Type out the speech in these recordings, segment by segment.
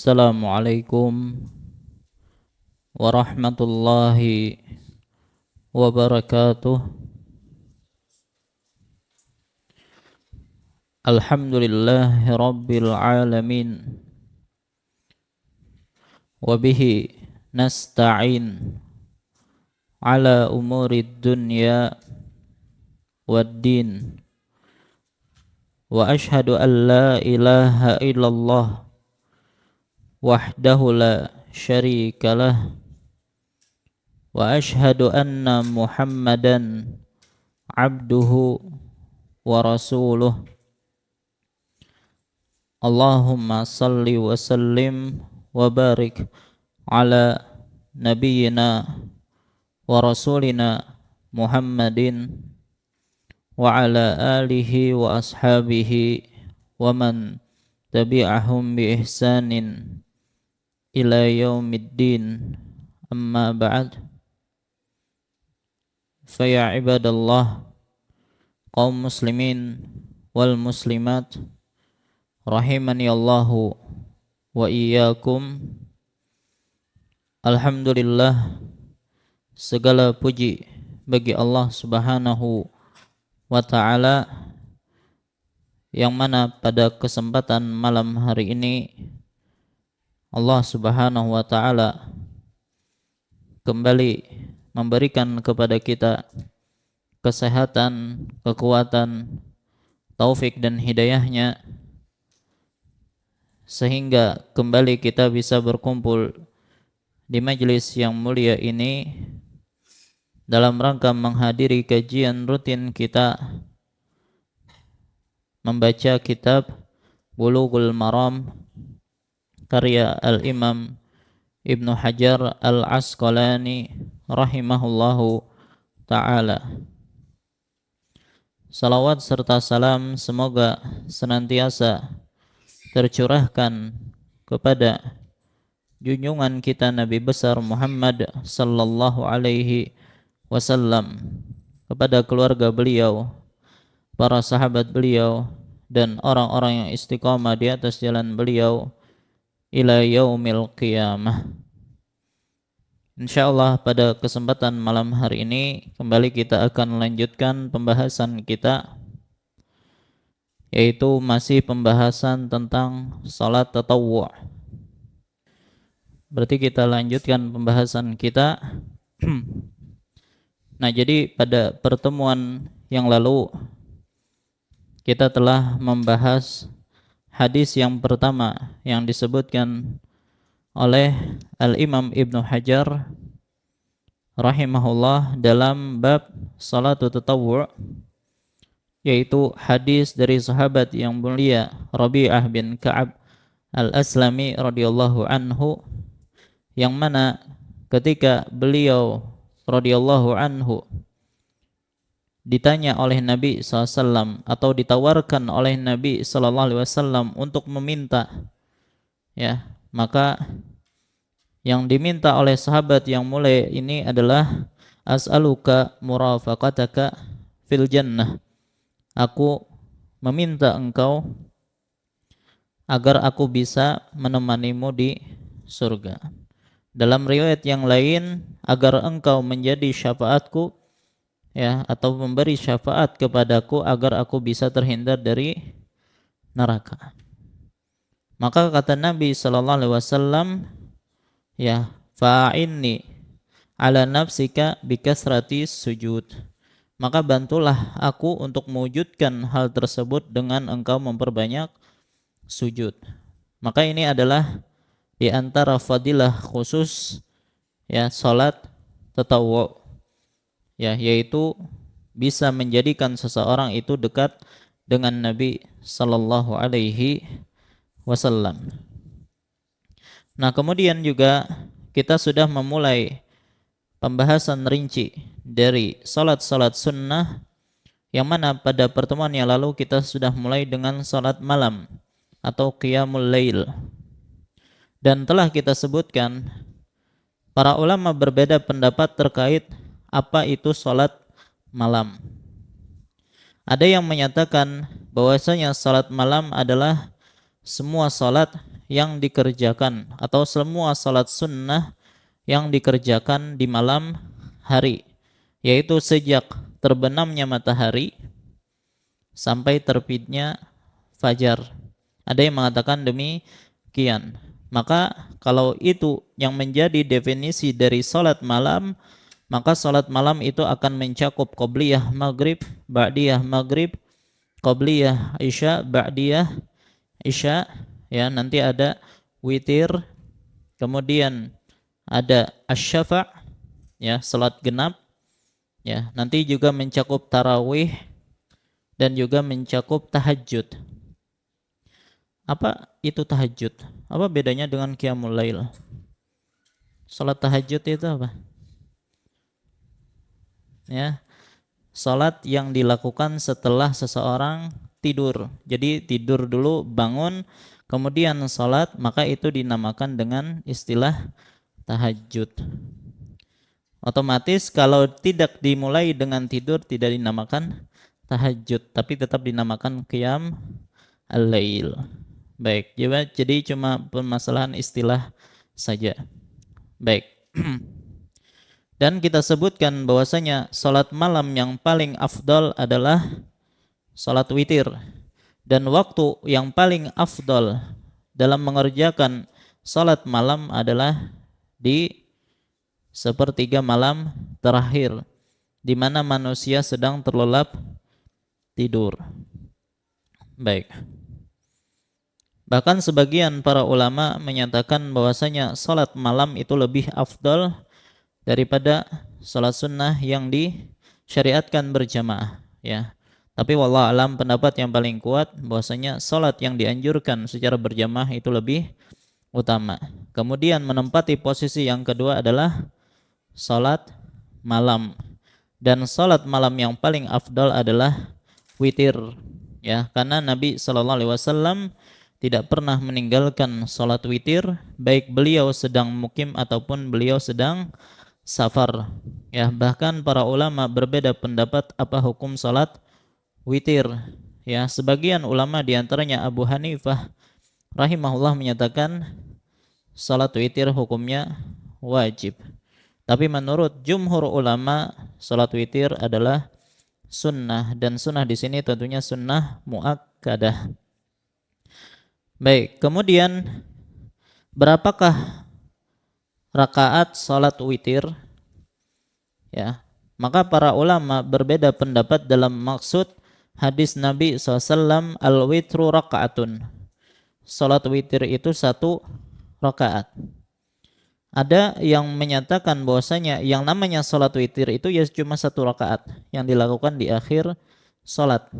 Assalamualaikum warahmatullahi wabarakatuh. Alhamdulillahi rabbil alamin. Wabihi nasta'in ala umurid dunya waddin. Wa ashhadu an la ilaha illallah wahdahu la syarika lah. Wa ashhadu anna Muhammadan abduhu wa rasuluh. Allahumma salli wa sallim wa barik ala nabiyyina wa rasulina Muhammadin wa ala alihi wa ashabihi wa man tabi'ahum bi ihsanin ila yaumiddin. Amma ba'd. Fa ya ibadallah, kaum muslimin wal muslimat rahimani Allahu wa iyyakum. Alhamdulillah, segala puji bagi Allah Subhanahu wa ta'ala, yang mana pada kesempatan malam hari ini Allah Subhanahu wa ta'ala kembali memberikan kepada kita kesehatan, kekuatan, taufik dan hidayahnya, sehingga kembali kita bisa berkumpul di majelis yang mulia ini dalam rangka menghadiri kajian rutin kita membaca kitab Bulughul Maram karya Al-Imam Ibnu Hajar Al-Asqalani rahimahullahu ta'ala. Salawat serta salam semoga senantiasa tercurahkan kepada junjungan kita Nabi besar Muhammad sallallahu alaihi wasallam, kepada keluarga beliau, para sahabat beliau, dan orang-orang yang istiqamah di atas jalan beliau ila yaumil qiyamah. Insyaallah pada kesempatan malam hari ini kembali kita akan melanjutkan pembahasan kita, yaitu masih pembahasan tentang salat tatawwu'. Berarti kita lanjutkan pembahasan kita. Nah, jadi pada pertemuan yang lalu kita telah membahas hadis yang pertama yang disebutkan oleh Al-Imam Ibnu Hajar rahimahullah dalam bab salatu tatawwu', yaitu hadis dari sahabat yang mulia Rabi'ah bin Ka'ab Al-Aslami radhiyallahu anhu, yang mana ketika beliau radhiyallahu anhu ditanya oleh Nabi SAW atau ditawarkan oleh Nabi SAW untuk meminta, ya, maka yang diminta oleh sahabat yang mulia ini adalah as'aluka murafaqataka fil jannah. Aku meminta engkau agar aku bisa menemanimu di surga. Dalam riwayat yang lain, agar engkau menjadi syafaatku, ya, atau memberi syafaat kepadaku agar aku bisa terhindar dari neraka. Maka kata Nabi sallallahu alaihi wasallam, ya, fa'inni ala nafsika bikasrati sujud. Maka bantulah aku untuk mewujudkan hal tersebut dengan engkau memperbanyak sujud. Maka ini adalah di antara fadilah khusus, ya, salat tatawwu', ya, yaitu bisa menjadikan seseorang itu dekat dengan Nabi sallallahu alaihi wasallam. Nah, kemudian juga kita sudah memulai pembahasan rinci dari salat-salat sunnah, yang mana pada pertemuan yang lalu kita sudah mulai dengan salat malam atau qiyamul lail. Dan telah kita sebutkan para ulama berbeda pendapat terkait apa itu salat malam. Ada yang menyatakan bahwasanya salat malam adalah semua salat yang dikerjakan atau semua salat sunnah yang dikerjakan di malam hari, yaitu sejak terbenamnya matahari sampai terbitnya fajar. Ada yang mengatakan demikian. Maka kalau itu yang menjadi definisi dari salat malam, maka salat malam itu akan mencakup qobliyah maghrib, ba'diyah maghrib, qobliyah isya, ba'diyah isya, ya, nanti ada witir, kemudian ada asy-syafa', ya, salat genap, ya, nanti juga mencakup tarawih dan juga mencakup tahajud. Apa itu tahajud? Apa bedanya dengan qiyamul lail? Salat tahajud itu apa? Ya, salat yang dilakukan setelah seseorang tidur. Jadi tidur dulu, bangun, kemudian salat, maka itu dinamakan dengan istilah tahajud. Otomatis kalau tidak dimulai dengan tidur tidak dinamakan tahajud, tapi tetap dinamakan qiyam al-lail. Baik, jadi cuma permasalahan istilah saja. Baik. Dan kita sebutkan bahwasanya salat malam yang paling afdal adalah salat witir. Dan waktu yang paling afdal dalam mengerjakan salat malam adalah di sepertiga malam terakhir, di mana manusia sedang terlelap tidur. Baik. Bahkan sebagian para ulama menyatakan bahwasanya salat malam itu lebih afdal daripada salat sunnah yang disyariatkan berjamaah, ya. Tapi wallahu alam, pendapat yang paling kuat bahwasanya salat yang dianjurkan secara berjamaah itu lebih utama. Kemudian menempati posisi yang kedua adalah salat malam. Dan salat malam yang paling afdal adalah witir, ya, karena Nabi sallallahu alaihi wasallam tidak pernah meninggalkan salat witir, baik beliau sedang mukim ataupun beliau sedang safar. Ya, bahkan para ulama berbeda pendapat apa hukum salat witir. Ya, sebagian ulama diantaranya Abu Hanifah rahimahullah menyatakan salat witir hukumnya wajib. Tapi menurut jumhur ulama salat witir adalah sunnah, dan sunnah di sini tentunya sunnah muakkadah. Baik, kemudian berapakah rakaat salat witir? Ya, maka para ulama berbeda pendapat dalam maksud hadis Nabi SAW, al-witru rakaatun. Salat witir itu 1 rakaat. Ada yang menyatakan bahwasanya yang namanya salat witir itu ya cuma 1 rakaat yang dilakukan di akhir salat.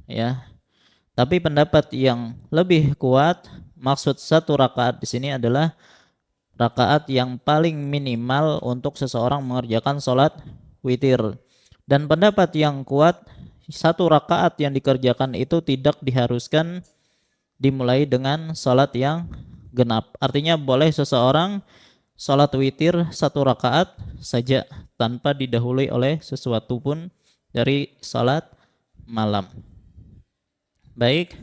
Ya. Tapi pendapat yang lebih kuat, maksud 1 rakaat di sini adalah rakaat yang paling minimal untuk seseorang mengerjakan salat witir. Dan pendapat yang kuat, 1 rakaat yang dikerjakan itu tidak diharuskan dimulai dengan salat yang genap. Artinya boleh seseorang salat witir 1 rakaat saja tanpa didahului oleh sesuatu pun dari salat malam. Baik.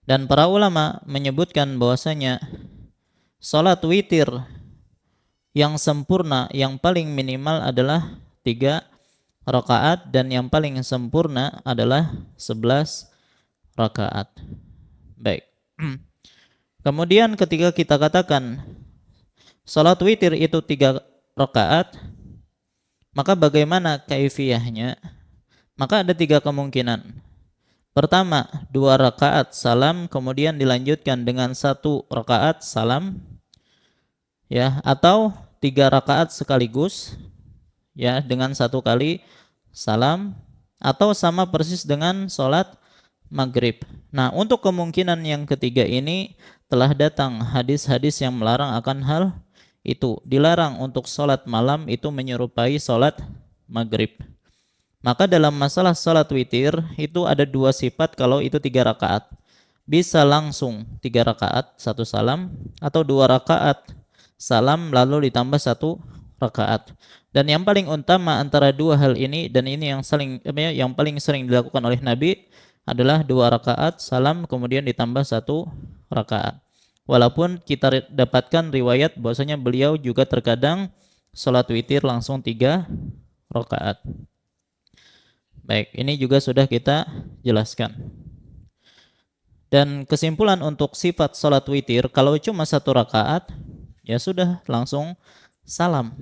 Dan para ulama menyebutkan bahwasanya salat witir yang sempurna, yang paling minimal adalah 3 rakaat, dan yang paling sempurna adalah 11 rakaat. Baik. Kemudian ketika kita katakan salat witir itu 3 rakaat, maka bagaimana kaifiyahnya? Maka ada 3 kemungkinan. Pertama, 2 rakaat salam, kemudian dilanjutkan dengan 1 rakaat salam, ya, atau 3 rakaat sekaligus, ya, dengan 1 kali salam, atau sama persis dengan sholat maghrib. Nah, untuk kemungkinan yang ketiga ini telah datang hadis-hadis yang melarang akan hal itu. Dilarang untuk sholat malam itu menyerupai sholat maghrib. Maka dalam masalah salat witir itu ada 2 sifat kalau itu 3 rakaat. Bisa langsung 3 rakaat 1 salam, atau 2 rakaat salam lalu ditambah 1 rakaat. Dan yang paling utama antara 2 hal ini, dan ini yang paling sering dilakukan oleh Nabi adalah 2 rakaat salam kemudian ditambah 1 rakaat. Walaupun kita dapatkan riwayat bahwasanya beliau juga terkadang sholat witir langsung 3 rakaat. Baik, ini juga sudah kita jelaskan. Dan kesimpulan untuk sifat sholat witir, kalau cuma 1 rakaat, ya sudah langsung salam.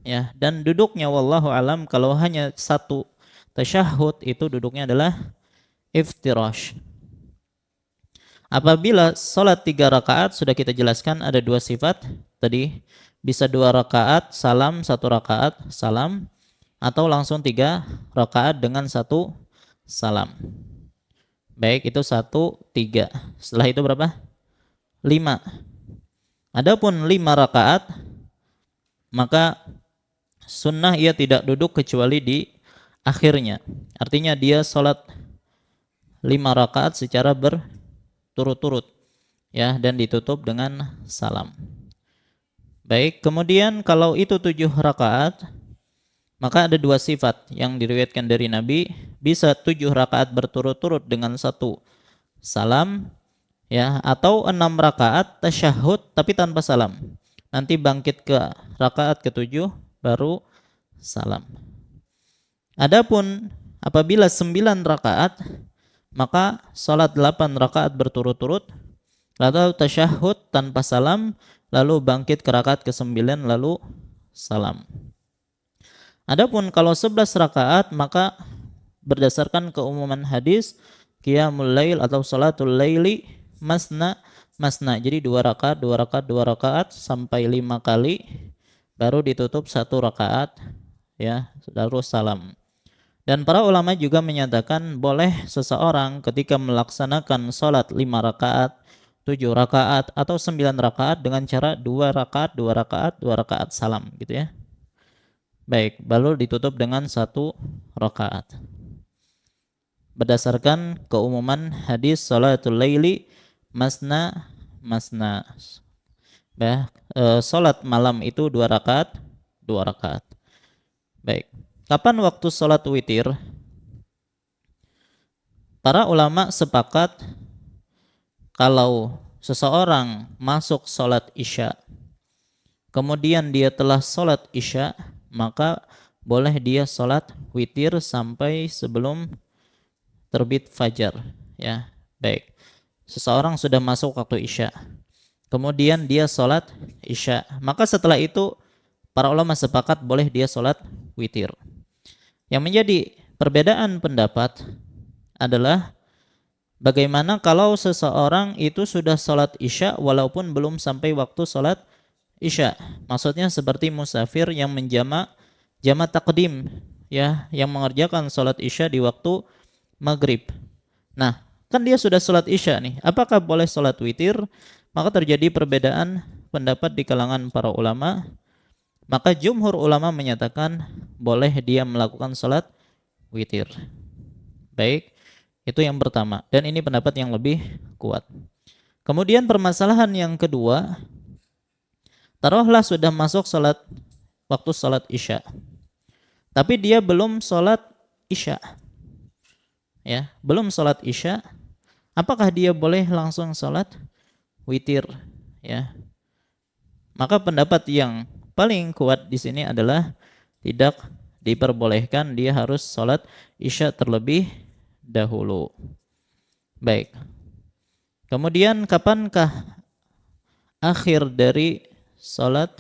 Ya, dan duduknya wallahu alam kalau hanya 1 tasyahud itu duduknya adalah iftirash. Apabila sholat 3 rakaat sudah kita jelaskan ada 2 sifat tadi, bisa 2 rakaat salam, 1 rakaat salam, atau langsung 3 rakaat dengan 1 salam. Baik, itu 1, 3. Setelah itu berapa? 5. Adapun 5 rakaat, maka sunnah ia tidak duduk kecuali di akhirnya. Artinya dia sholat 5 rakaat secara berturut-turut, ya, dan ditutup dengan salam. Baik, kemudian kalau itu 7 rakaat, maka ada 2 sifat yang diriwayatkan dari Nabi, bisa 7 rakaat berturut-turut dengan 1 salam, ya, atau 6 rakaat tasyahud tapi tanpa salam. Nanti bangkit ke rakaat ke-7 baru salam. Adapun apabila 9 rakaat, maka salat 8 rakaat berturut-turut, lalu tasyahud tanpa salam, lalu bangkit ke rakaat ke-9 lalu salam. Adapun kalau 11 rakaat, maka berdasarkan keumuman hadis qiyamul lail atau salatul laili masna masna. Jadi 2 rakaat, 2 rakaat, 2 rakaat sampai 5 kali baru ditutup 1 rakaat, ya, lalu salam. Dan para ulama juga menyatakan boleh seseorang ketika melaksanakan salat 5 rakaat, 7 rakaat atau 9 rakaat dengan cara 2 rakaat, 2 rakaat, 2 rakaat salam gitu ya. Baik, lalu ditutup dengan 1 rakaat. Berdasarkan keumuman hadis salatul laili masna masna. Salat malam itu 2 rakaat, 2 rakaat. Baik. Kapan waktu salat witir? Para ulama sepakat kalau seseorang masuk salat Isya, kemudian dia telah salat Isya, maka boleh dia salat witir sampai sebelum terbit fajar, ya. Baik. Seseorang sudah masuk waktu Isya, kemudian dia salat Isya, maka setelah itu para ulama sepakat boleh dia salat witir. Yang menjadi perbedaan pendapat adalah bagaimana kalau seseorang itu sudah salat Isya walaupun belum sampai waktu salat Isya. Maksudnya seperti musafir yang menjamak jamak takdim, ya, yang mengerjakan salat Isya di waktu maghrib. Nah, kan dia sudah salat Isya nih. Apakah boleh salat witir? Maka terjadi perbedaan pendapat di kalangan para ulama. Maka jumhur ulama menyatakan boleh dia melakukan salat witir. Baik, itu yang pertama. Dan ini pendapat yang lebih kuat. Kemudian permasalahan yang kedua, taruhlah sudah masuk waktu salat Isya, tapi dia belum salat Isya, ya, belum salat Isya, apakah dia boleh langsung salat witir, ya? Maka pendapat yang paling kuat di sini adalah tidak diperbolehkan, dia harus salat Isya terlebih dahulu. Baik. Kemudian kapankah akhir dari salat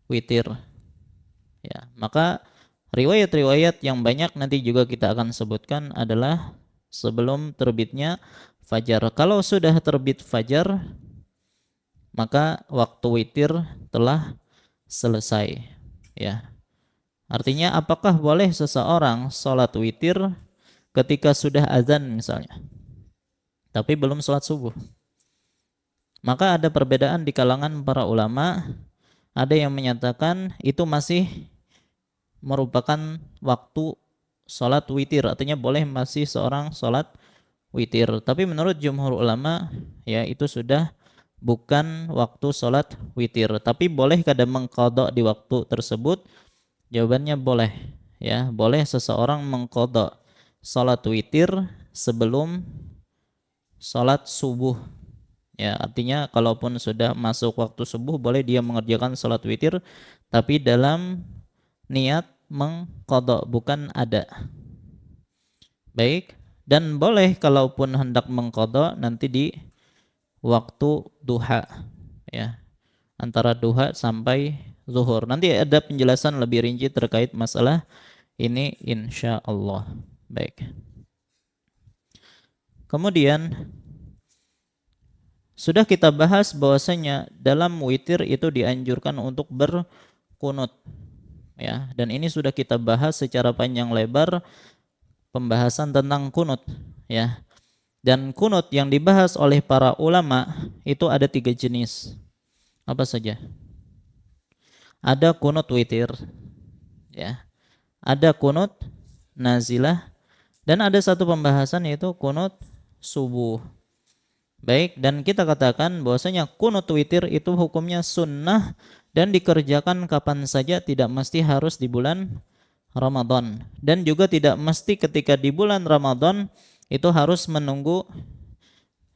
witir? Ya, maka riwayat-riwayat yang banyak nanti juga kita akan sebutkan adalah sebelum terbitnya fajar. Kalau sudah terbit fajar, maka waktu witir telah selesai, ya. Artinya apakah boleh seseorang salat witir ketika sudah azan misalnya, tapi belum salat subuh? Maka ada perbedaan di kalangan para ulama. Ada yang menyatakan itu masih merupakan waktu salat witir, artinya boleh masih seorang salat witir. Tapi menurut jumhur ulama, ya, itu sudah bukan waktu salat witir. Tapi boleh kadang mengqadha di waktu tersebut? Jawabannya boleh, ya. Boleh seseorang mengqadha salat witir sebelum salat subuh, Ya, artinya kalaupun sudah masuk waktu subuh boleh dia mengerjakan salat witir tapi dalam niat mengqadha bukan ada. Baik, dan boleh kalaupun hendak mengqadha nanti di waktu duha ya, antara duha sampai zuhur. Nanti ada penjelasan lebih rinci terkait masalah ini insya Allah. Baik. Kemudian sudah kita bahas bahwasanya dalam witir itu dianjurkan untuk berkunut ya, dan ini sudah kita bahas secara panjang lebar pembahasan tentang kunut ya. Dan kunut yang dibahas oleh para ulama itu ada 3 jenis. Apa saja? Ada kunut witir ya, ada kunut nazilah, dan ada satu pembahasan yaitu kunut subuh. Baik, dan kita katakan bahwasanya kunut witir itu hukumnya sunnah dan dikerjakan kapan saja, tidak mesti harus di bulan Ramadan, dan juga tidak mesti ketika di bulan Ramadan itu harus menunggu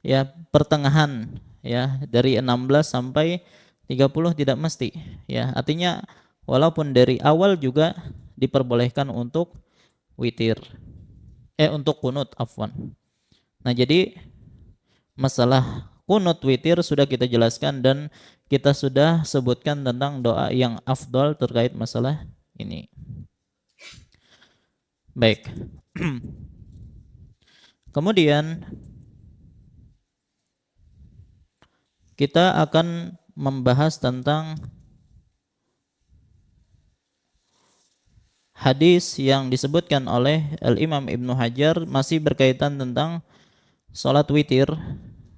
ya pertengahan ya, dari 16 sampai 30 tidak mesti ya. Artinya walaupun dari awal juga diperbolehkan untuk witir untuk kunut afwan. Nah, jadi masalah kunut witir sudah kita jelaskan dan kita sudah sebutkan tentang doa yang afdal terkait masalah ini. Baik. Kemudian kita akan membahas tentang hadis yang disebutkan oleh Al-Imam Ibnu Hajar masih berkaitan tentang salat witir.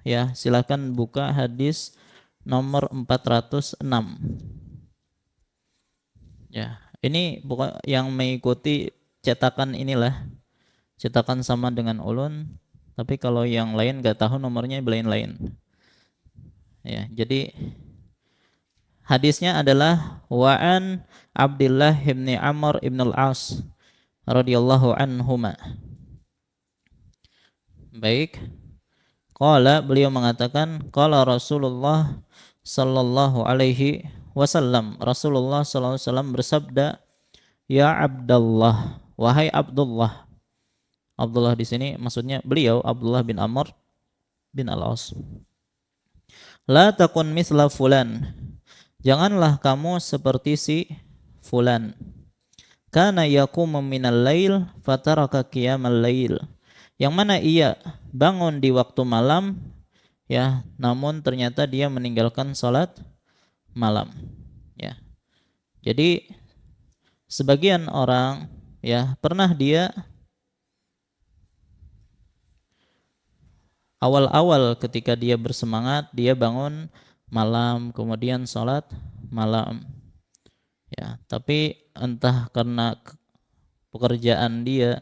Ya, silakan buka hadis nomor 406. Ya, ini bukan yang mengikuti cetakan inilah. Cetakan sama dengan ulun, tapi kalau yang lain enggak tahu nomornya lain-lain. Ya, jadi hadisnya adalah wa'an Abdullah bin Amr bin al-As radhiyallahu anhuma. Baik. Qala, beliau mengatakan, qala Rasulullah sallallahu alaihi wasallam, Rasulullah sallallahu alaihi wasallam bersabda, ya Abdullah, wahai Abdullah. Abdullah di sini maksudnya beliau Abdullah bin Amr bin al-As. La takun misla fulan, janganlah kamu seperti si fulan. Kana yaqumu minal lail fataraka qiyamal lail, yang mana ia bangun di waktu malam ya, namun ternyata dia meninggalkan salat malam ya. Jadi sebagian orang ya pernah dia awal-awal ketika dia bersemangat dia bangun malam kemudian salat malam ya, tapi entah karena pekerjaan dia,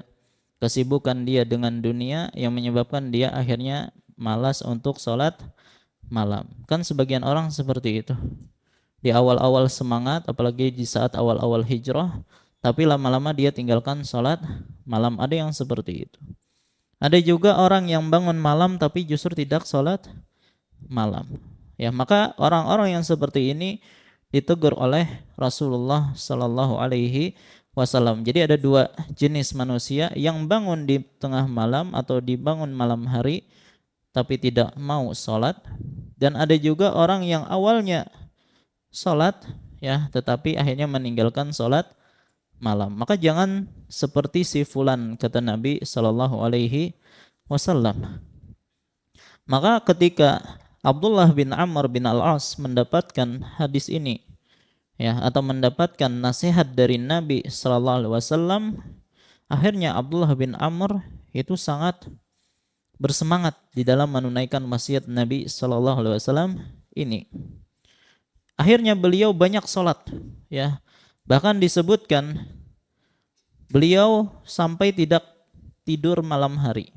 kesibukan dia dengan dunia yang menyebabkan dia akhirnya malas untuk sholat malam. Kan sebagian orang seperti itu. Di awal-awal semangat, apalagi di saat awal-awal hijrah, tapi lama-lama dia tinggalkan sholat malam. Ada yang seperti itu. Ada juga orang yang bangun malam tapi justru tidak sholat malam. Ya, maka orang-orang yang seperti ini ditegur oleh Rasulullah Sallallahu Alaihi Wasallam. Jadi ada 2 jenis manusia, yang bangun di tengah malam atau dibangun malam hari tapi tidak mau sholat, dan ada juga orang yang awalnya sholat ya tetapi akhirnya meninggalkan sholat malam. Maka jangan seperti si fulan, kata Nabi Sallallahu Alaihi Wasallam. Maka ketika Abdullah bin Amr bin al-As mendapatkan hadis ini ya, atau mendapatkan nasihat dari Nabi sallallahu alaihi wasallam, akhirnya Abdullah bin Amr itu sangat bersemangat di dalam menunaikan wasiat Nabi sallallahu alaihi wasallam ini. Akhirnya beliau banyak salat ya. Bahkan disebutkan beliau sampai tidak tidur malam hari.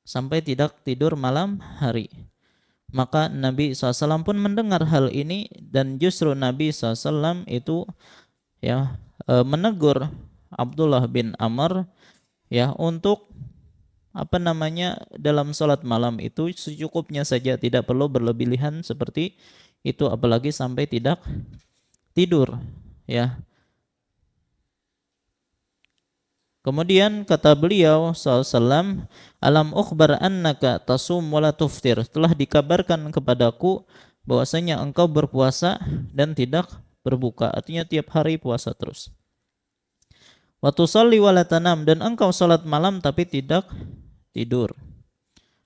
Sampai tidak tidur malam hari. Maka Nabi SAW pun mendengar hal ini, dan justru Nabi SAW itu ya menegur Abdullah bin Amr ya untuk dalam sholat malam itu secukupnya saja, tidak perlu berlebihan seperti itu, apalagi sampai tidak tidur, ya. Kemudian kata beliau SAW, alam ukhbar annaka tasum wala tuftir, telah dikabarkan kepadaku bahwasanya engkau berpuasa dan tidak berbuka, artinya tiap hari puasa terus. Wa tusalli wala tanam, dan engkau salat malam tapi tidak tidur.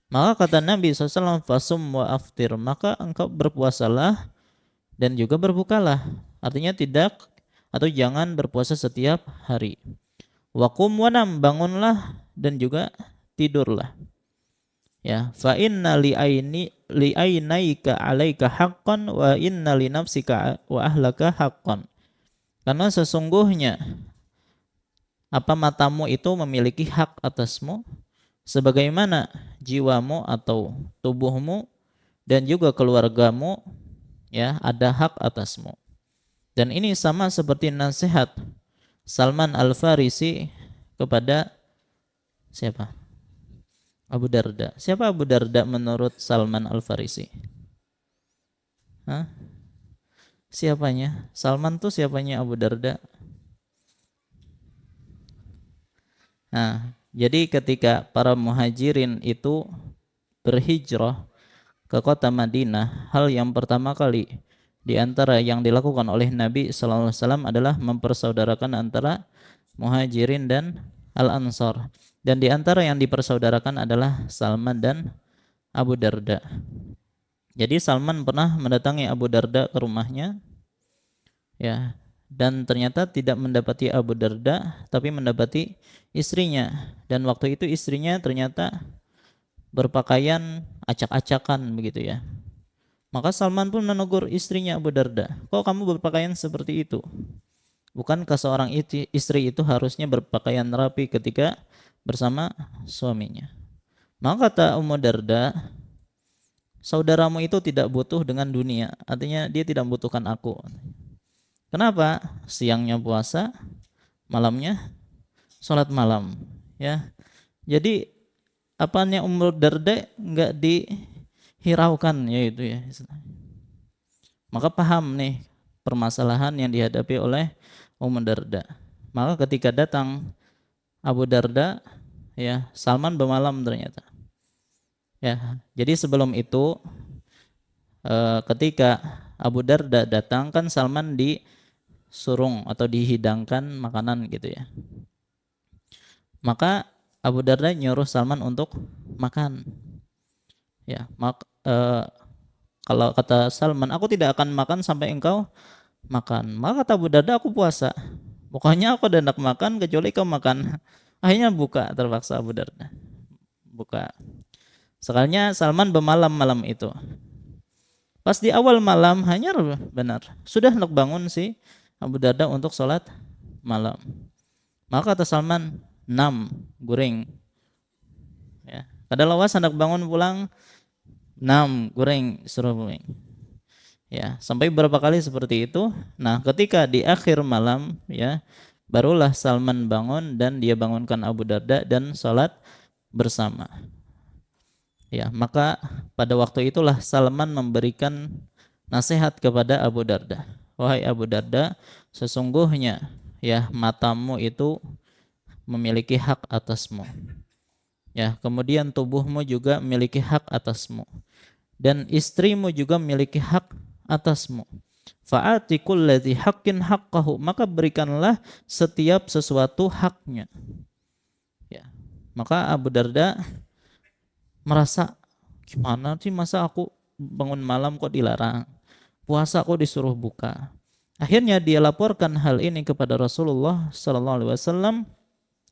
Maka kata Nabi SAW, fasum wa aftir, maka engkau berpuasalah dan juga berbukalah, artinya tidak atau jangan berpuasa setiap hari. Waqum wanam, bangunlah dan juga tidurlah. Ya, fa inna li ainaika 'alaika haqqan wa inna li nafsika wa ahlaka haqqan. Karena sesungguhnya matamu itu memiliki hak atasmu, sebagaimana jiwamu atau tubuhmu dan juga keluargamu, ya, ada hak atasmu. Dan ini sama seperti nasihat Salman Al-Farisi kepada siapa? Abu Darda. Siapa Abu Darda menurut Salman Al-Farisi? Hah? Siapanya? Salman tuh siapanya Abu Darda? Nah, jadi ketika para muhajirin itu berhijrah ke kota Madinah, hal yang pertama kali di antara yang dilakukan oleh Nabi sallallahu alaihi wasallam adalah mempersaudarakan antara Muhajirin dan Al-Ansar. Dan di antara yang dipersaudarakan adalah Salman dan Abu Darda. Jadi Salman pernah mendatangi Abu Darda ke rumahnya, ya, dan ternyata tidak mendapati Abu Darda, tapi mendapati istrinya. Dan waktu itu istrinya ternyata berpakaian acak-acakan begitu, ya. Maka Salman pun menegur istrinya Abu Darda, kok kamu berpakaian seperti itu? Bukankah seorang istri itu harusnya berpakaian rapi ketika bersama suaminya? Maka kata Ummu Darda, saudaramu itu tidak butuh dengan dunia, artinya dia tidak membutuhkan aku. Kenapa? Siangnya puasa, malamnya sholat malam, ya. Jadi apanya Ummu Darda enggak hiraukan, yaitu, ya. Maka paham nih permasalahan yang dihadapi oleh Ummu Darda. Maka ketika datang Abu Darda, ya, Salman bermalam ternyata. Ya, jadi sebelum itu ketika Abu Darda datang kan Salman disurung atau dihidangkan makanan gitu, ya. Maka Abu Darda nyuruh Salman untuk makan. Ya, kalau kata Salman, aku tidak akan makan sampai engkau makan. Maka kata Abu Darda, aku puasa. Pokoknya aku tidak makan kecuali kau makan. Akhirnya buka, terpaksa Abu Darda buka. Sekalinya Salman bermalam malam itu. Pas di awal malam hanya benar sudah hendak bangun si Abu Darda untuk sholat malam. Maka kata Salman, 6 goreng. Ya, kadalawas hendak bangun pulang, 6 goreng, suruh goreng. Ya, sampai berapa kali seperti itu. Nah, ketika di akhir malam, ya, barulah Salman bangun dan dia bangunkan Abu Darda dan sholat bersama. Ya, maka pada waktu itulah Salman memberikan nasihat kepada Abu Darda. Wahai Abu Darda, sesungguhnya, ya, matamu itu memiliki hak atasmu. Ya, kemudian tubuhmu juga memiliki hak atasmu. Dan istrimu juga memiliki hak atasmu. Fa'ati kulladzi haqqin haqqahu, maka berikanlah setiap sesuatu haknya. Ya. Maka Abu Darda merasa, gimana sih masa aku bangun malam kok dilarang, puasa kok disuruh buka. Akhirnya dia laporkan hal ini kepada Rasulullah sallallahu alaihi wasallam.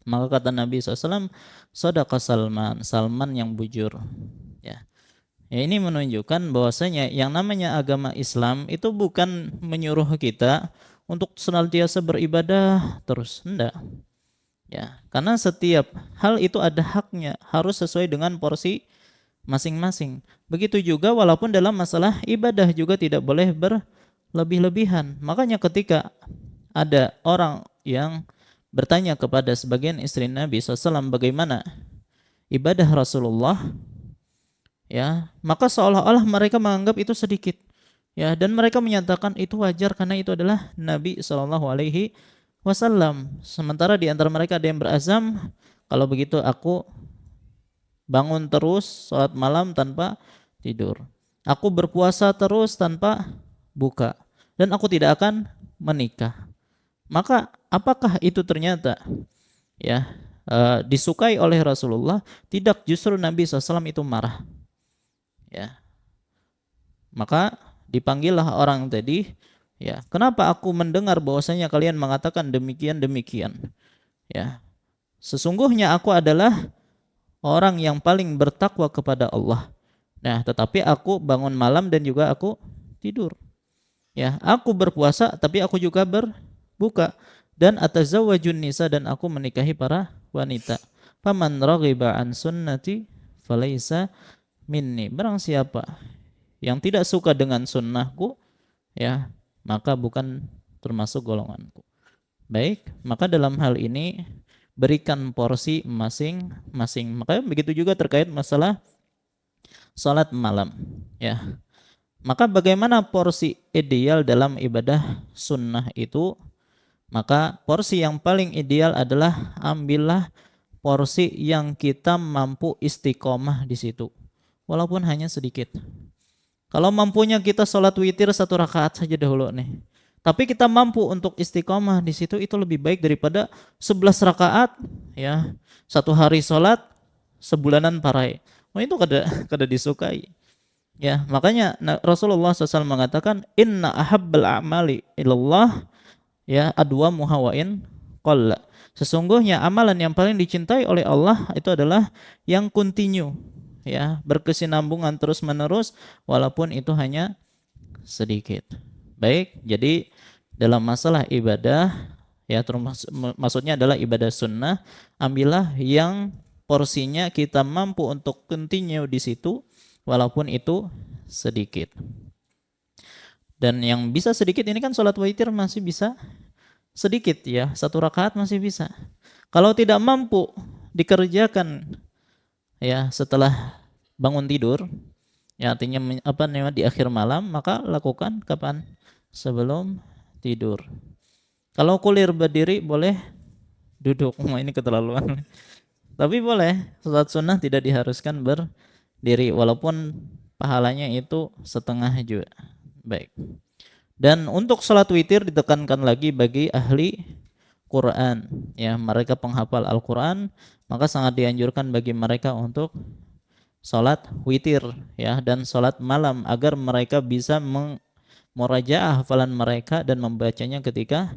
Maka kata Nabi SAW, sadaqa Salman, Salman yang bujur. Ya. Ya, ini menunjukkan bahwasanya yang namanya agama Islam itu bukan menyuruh kita untuk senantiasa beribadah terus, enggak. Ya, karena setiap hal itu ada haknya, harus sesuai dengan porsi masing-masing. Begitu juga walaupun dalam masalah ibadah juga tidak boleh berlebih-lebihan. Makanya ketika ada orang yang bertanya kepada sebagian istri Nabi SAW, bagaimana ibadah Rasulullah, ya, maka seolah-olah mereka menganggap itu sedikit, ya, dan mereka menyatakan itu wajar karena itu adalah Nabi Shallallahu Alaihi Wasallam. Sementara di antara mereka ada yang berazam, kalau begitu aku bangun terus sholat malam tanpa tidur, aku berpuasa terus tanpa buka, dan aku tidak akan menikah. Maka apakah itu ternyata, ya, disukai oleh Rasulullah? Tidak, justru Nabi SAW itu marah, ya. Maka dipanggillah orang tadi, ya, kenapa aku mendengar bahwasanya kalian mengatakan demikian demikian, ya, sesungguhnya aku adalah orang yang paling bertakwa kepada Allah. Nah, tetapi aku bangun malam dan juga aku tidur, ya, aku berpuasa tapi aku juga berbuka, dan atazawwajun nisa, dan aku menikahi para wanita. Faman raghiba an sunnati falaisa minni, barang siapa yang tidak suka dengan sunnahku, ya, maka bukan termasuk golonganku. Baik, maka dalam hal ini berikan porsi masing-masing. Maka begitu juga terkait masalah salat malam, ya. Maka bagaimana porsi ideal dalam ibadah sunnah itu? Maka porsi yang paling ideal adalah ambillah porsi yang kita mampu istiqomah di situ, walaupun hanya sedikit. Kalau mampunya kita sholat witir 1 rakaat saja dahulu nih, tapi kita mampu untuk istiqomah di situ, itu lebih baik daripada 11 rakaat, ya, 1 hari sholat sebulanan parai. Oh, itu kada disukai. Ya, makanya Rasulullah SAW mengatakan inna ahabbal a'mali ilallah, ya, adwamuha wa in qalla. Sesungguhnya amalan yang paling dicintai oleh Allah itu adalah yang continue, ya, berkesinambungan terus menerus walaupun itu hanya sedikit. Baik, jadi dalam masalah ibadah, ya, maksudnya adalah ibadah sunnah, ambillah yang porsinya kita mampu untuk continue di situ walaupun itu sedikit. Dan yang bisa sedikit ini kan sholat witir masih bisa sedikit, ya, 1 rakaat masih bisa. Kalau tidak mampu dikerjakan, ya, setelah bangun tidur, ya, artinya di akhir malam, maka lakukan kapan? Sebelum tidur. Kalau kulir berdiri boleh duduk. Ini keterlaluan. Tapi boleh, sholat sunnah tidak diharuskan berdiri walaupun pahalanya itu setengah juga. Baik. Dan untuk sholat witir ditekankan lagi bagi ahli Quran, ya, mereka penghafal Al-Quran, maka sangat dianjurkan bagi mereka untuk sholat witir, ya, dan sholat malam agar mereka bisa murajaah hafalan mereka dan membacanya ketika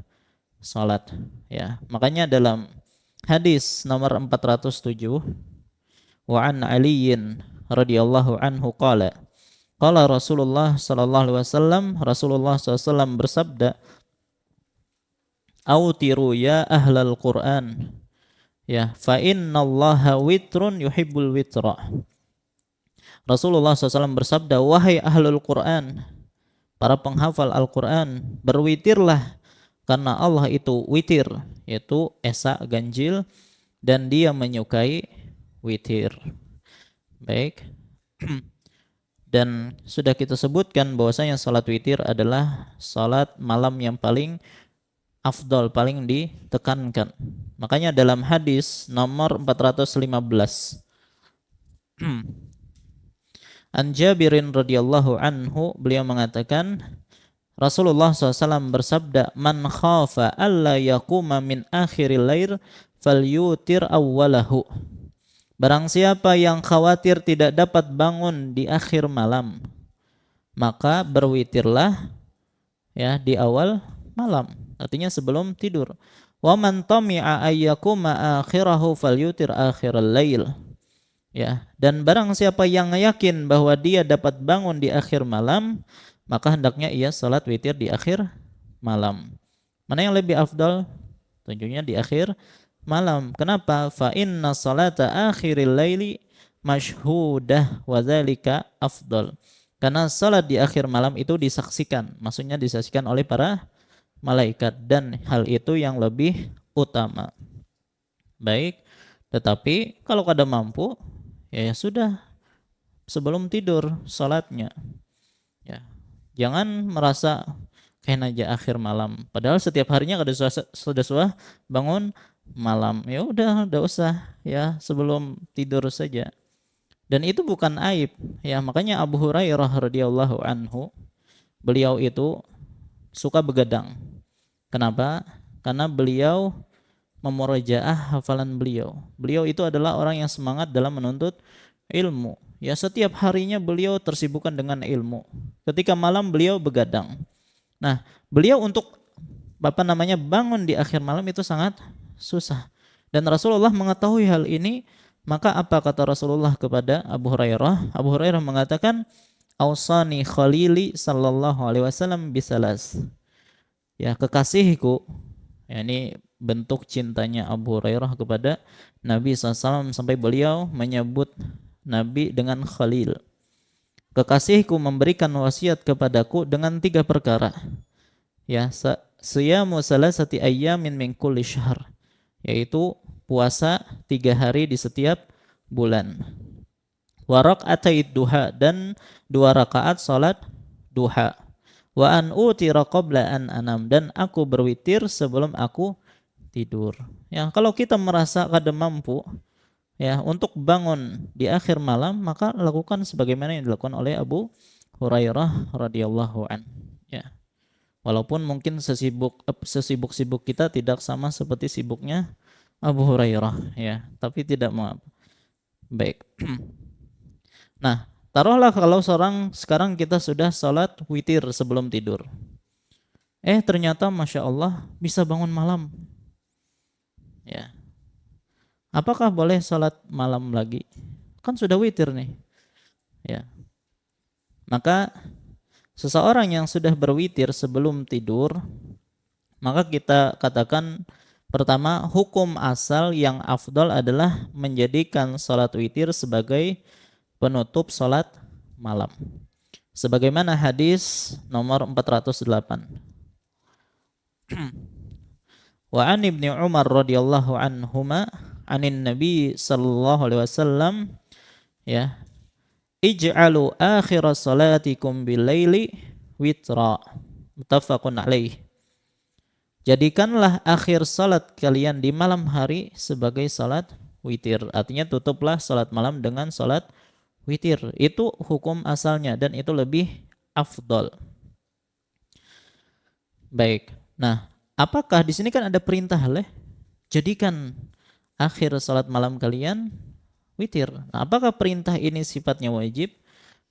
sholat, ya. Makanya dalam hadis nomor 407, wa an aliyin radhiyallahu anhu qala Rasulullah sallallahu alaihi wasallam, Rasulullah SAW bersabda, autiru ya ahlal Quran, ya, fa innallaha witrun yuhibbul witra. Rasulullah SAW bersabda, wahai ahlul Quran, para penghafal Al-Quran, berwitirlah karena Allah itu witir, yaitu esa ganjil, dan dia menyukai witir. Baik. Dan sudah kita sebutkan bahwasanya salat witir adalah salat malam yang paling afdal, paling ditekankan. Makanya dalam hadis nomor 415 An Jabirin radhiyallahu anhu, beliau mengatakan Rasulullah SAW bersabda, man khafa alla yaquma min akhiril lail falyutir awwalahu. Barang siapa yang khawatir tidak dapat bangun di akhir malam, maka berwitirlah, ya, di awal malam, artinya sebelum tidur. Wa man tami'a ayyakuma akhirahu falyutir akhiral lail. Ya, dan barang siapa yang yakin bahwa dia dapat bangun di akhir malam, maka hendaknya ia salat witir di akhir malam. Mana yang lebih afdal? Tentunya di akhir malam. Kenapa? Fa inna salata akhiril laili masyhudah wa dzalika afdal. Karena salat di akhir malam itu disaksikan, maksudnya disaksikan oleh para malaikat, dan hal itu yang lebih utama. Baik. Tetapi kalau kada mampu, ya sudah sebelum tidur salatnya. Ya. Jangan merasa kayak aja akhir malam. Padahal setiap harinya kada sudah bangun malam. Ya udah usah ya sebelum tidur saja. Dan itu bukan aib. Ya, makanya Abu Hurairah radhiyallahu anhu, beliau itu suka begadang. Kenapa? Karena beliau memurajaah hafalan beliau. Beliau itu adalah orang yang semangat dalam menuntut ilmu. Ya, setiap harinya beliau tersibukkan dengan ilmu. Ketika malam beliau begadang. Nah, beliau untuk bangun di akhir malam itu sangat susah. Dan Rasulullah mengetahui hal ini, maka apa kata Rasulullah kepada Abu Hurairah? Abu Hurairah mengatakan, "Ausani khalili sallallahu alaihi wasallam bisalas." Ya, kekasihku, ya, ini bentuk cintanya Abu Hurairah kepada Nabi SAW sampai beliau menyebut Nabi dengan Khalil. Kekasihku memberikan wasiat kepadaku dengan 3 perkara. Ya, siyamu salasati ayyamin min kulli syahr, yaitu puasa 3 hari di setiap bulan. Wa rak'atai duha, dan 2 rakaat salat duha. Wa an utira qabla an anam, dan aku berwitir sebelum aku tidur. Ya, kalau kita merasa kada mampu ya untuk bangun di akhir malam, maka lakukan sebagaimana yang dilakukan oleh Abu Hurairah radhiyallahu an. Ya. Walaupun mungkin sesibuk-sibuk kita tidak sama seperti sibuknya Abu Hurairah ya, tapi tidak mengapa. Baik. Nah, taruhlah kalau sekarang kita sudah sholat witir sebelum tidur. Ternyata Masya Allah bisa bangun malam. Ya. Apakah boleh sholat malam lagi? Kan sudah witir nih. Ya. Maka seseorang yang sudah berwitir sebelum tidur, maka kita katakan pertama, hukum asal yang afdal adalah menjadikan sholat witir sebagai penutup sholat malam. Sebagaimana hadis nomor 408. Wa an ibni Umar radhiyallahu anhuma anin Nabi sallallahu alaihi wasallam, ya, ij'alu akhir salatikum bil-laili witra, muttafaqun alaih. Jadikanlah akhir salat kalian di malam hari sebagai salat witir. Artinya tutuplah salat malam dengan salat witir. Itu hukum asalnya dan itu lebih afdol. Baik. Nah, apakah di sini kan ada perintah jadikan akhir salat malam kalian witir. Nah, apakah perintah ini sifatnya wajib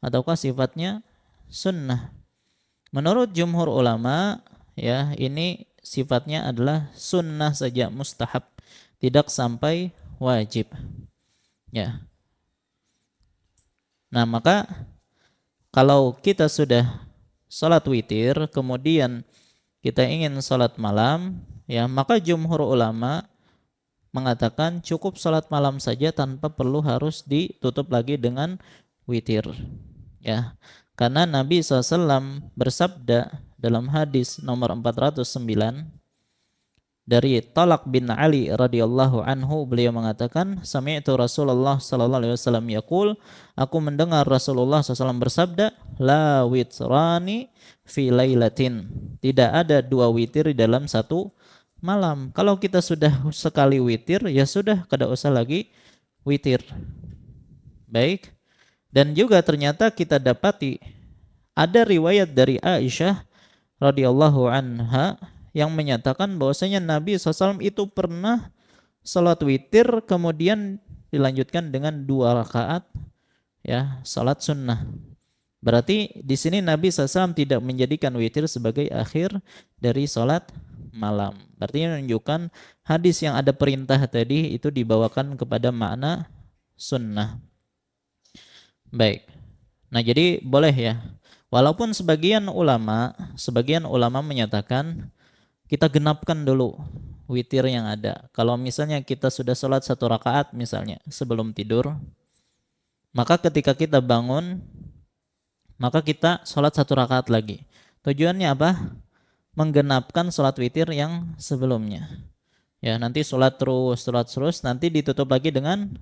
ataukah sifatnya sunnah? Menurut jumhur ulama, ya, ini sifatnya adalah sunnah saja, mustahab, tidak sampai wajib. Ya. Nah, maka kalau kita sudah salat witir, kemudian kita ingin salat malam, ya, maka jumhur ulama mengatakan cukup salat malam saja tanpa perlu harus ditutup lagi dengan witir. Ya. Karena Nabi SAW bersabda dalam hadis nomor 409 dari Talaq bin Ali radhiyallahu anhu, beliau mengatakan, sami'tu Rasulullah sallallahu alaihi wasallam yaqul, aku mendengar Rasulullah SAW bersabda, la witrani fi lailatin, tidak ada 2 witir di dalam 1 malam. Kalau kita sudah sekali witir, ya sudah, kada usah lagi witir. Baik. Dan juga ternyata kita dapati ada riwayat dari Aisyah radhiyallahu anha yang menyatakan bahwasanya Nabi SAW itu pernah salat witir kemudian dilanjutkan dengan 2 rakaat, ya, salat sunnah. Berarti di sini Nabi SAW tidak menjadikan witir sebagai akhir dari salat malam. Berarti menunjukkan hadis yang ada perintah tadi itu dibawakan kepada makna sunnah. Baik. Nah, jadi boleh ya. Walaupun sebagian ulama menyatakan kita genapkan dulu witir yang ada. Kalau misalnya kita sudah sholat 1 rakaat misalnya sebelum tidur, maka ketika kita bangun, maka kita sholat 1 rakaat lagi. Tujuannya apa? Menggenapkan sholat witir yang sebelumnya. Ya, nanti sholat terus, nanti ditutup lagi dengan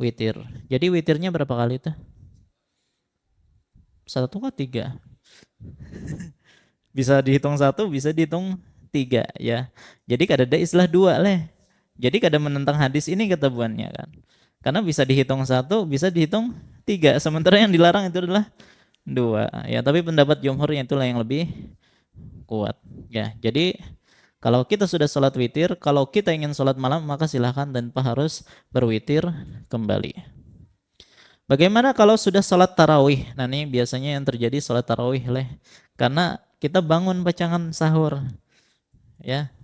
witir. Jadi witirnya berapa kali itu? 1 atau 3? Bisa dihitung 1, bisa dihitung 3 ya. Jadi kada ada istilah 2 leh. Jadi kada menentang hadis ini ketebuannya kan. Karena bisa dihitung 1, bisa dihitung 3. Sementara yang dilarang itu adalah 2. Ya, tapi pendapat jumhurnya itulah yang lebih kuat. Ya, jadi kalau kita sudah sholat witir, kalau kita ingin sholat malam maka silahkan tanpa harus berwitir kembali. Bagaimana kalau sudah sholat tarawih? Nah ini biasanya yang terjadi sholat tarawih leh. Karena kita bangun pacangan sahur. Ya,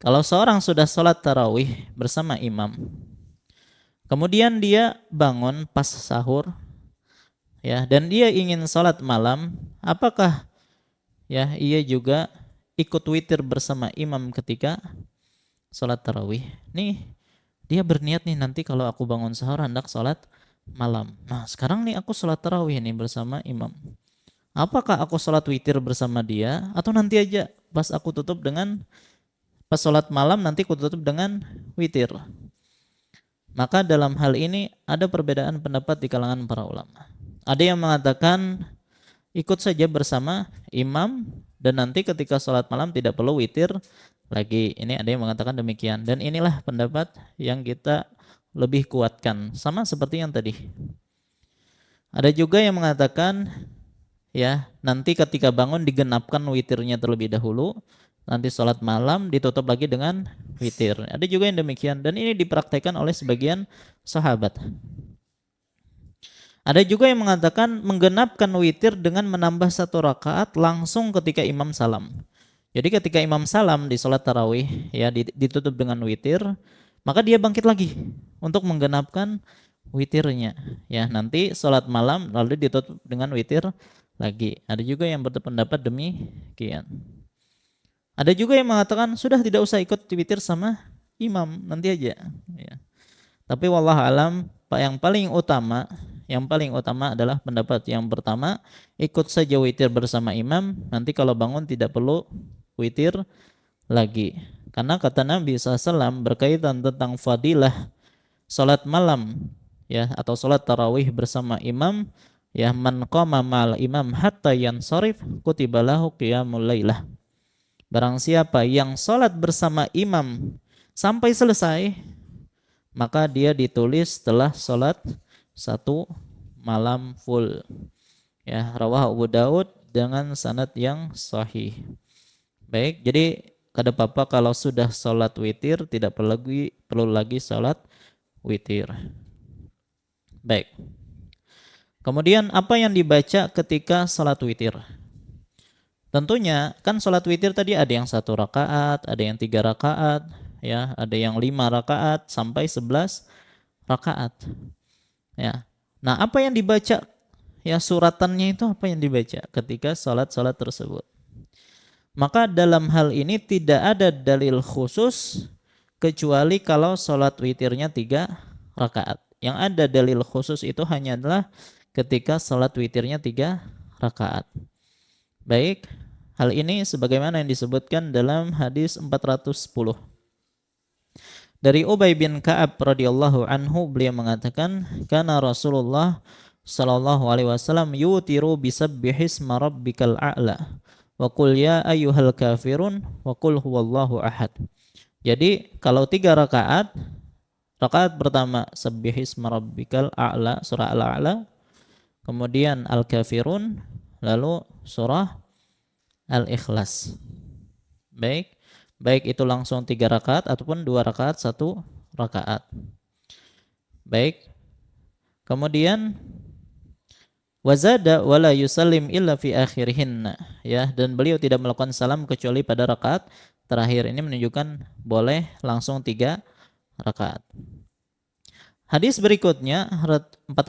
kalau seorang sudah sholat tarawih bersama imam, kemudian dia bangun pas sahur, ya, dan dia ingin sholat malam, apakah ya ia juga ikut witir bersama imam ketika sholat tarawih? Nih dia berniat nih, nanti kalau aku bangun sahur hendak sholat malam. Nah sekarang nih aku sholat tarawih nih bersama imam. Apakah aku sholat witir bersama dia atau nanti aja pas aku tutup dengan pas sholat malam nanti aku tutup dengan witir? Maka dalam hal ini ada perbedaan pendapat di kalangan para ulama. Ada yang mengatakan ikut saja bersama imam dan nanti ketika sholat malam tidak perlu witir lagi. Ini ada yang mengatakan demikian dan inilah pendapat yang kita lebih kuatkan, sama seperti yang tadi. Ada juga yang mengatakan ya nanti ketika bangun digenapkan witirnya terlebih dahulu, nanti sholat malam ditutup lagi dengan witir. Ada juga yang demikian dan ini dipraktekkan oleh sebagian sahabat. Ada juga yang mengatakan menggenapkan witir dengan menambah 1 rakaat langsung ketika imam salam. Jadi ketika imam salam di sholat tarawih ya ditutup dengan witir, maka dia bangkit lagi untuk menggenapkan witirnya. Ya nanti sholat malam lalu ditutup dengan witir lagi. Ada juga yang berpendapat demikian. Ada juga yang mengatakan sudah tidak usah ikut witir sama imam, nanti aja. Ya. Tapi wallahu alam yang paling utama adalah pendapat yang pertama, ikut saja witir bersama imam, nanti kalau bangun tidak perlu witir lagi. Karena kata Nabi SAW berkaitan tentang fadilah salat malam ya atau salat tarawih bersama imam, ya man qama ma'al imam hatta yansharif kutiba lahu qiyamul lailah. Barang siapa yang salat bersama imam sampai selesai, maka dia ditulis telah salat 1 malam full. Ya, rawah Abu Daud dengan sanad yang sahih. Baik, jadi kada apa-apa kalau sudah salat witir tidak perlu lagi salat witir. Baik. Kemudian apa yang dibaca ketika salat witir? Tentunya kan salat witir tadi ada yang 1 rakaat, ada yang 3 rakaat, ya, ada yang 5 rakaat sampai 11 rakaat. Ya. Nah, apa yang dibaca? Ya, suratannya itu apa yang dibaca ketika salat-salat tersebut? Maka dalam hal ini tidak ada dalil khusus kecuali kalau salat witirnya 3 rakaat. Yang ada dalil khusus itu hanya adalah ketika salat witirnya 3 rakaat. Baik, hal ini sebagaimana yang disebutkan dalam hadis 410. Dari Ubay bin Ka'ab radhiyallahu anhu, beliau mengatakan, "Kana Rasulullah sallallahu alaihi wasallam yutiru bisabbihisma rabbikal a'la wa qul ya ayyuhal kafirun wa qul huwallahu ahad." Jadi, kalau 3 rakaat, rakaat pertama sabbihisma rabbikal a'la, surah Al-A'la, kemudian Al-Kafirun, lalu surah Al-Ikhlas. Baik itu langsung 3 rakaat ataupun 2 rakaat 1 rakaat. Baik. Kemudian wazada wala yusallim illa fi akhirihinna, ya, dan beliau tidak melakukan salam kecuali pada rakaat terakhir. Ini menunjukkan boleh langsung 3 rakaat. Hadis berikutnya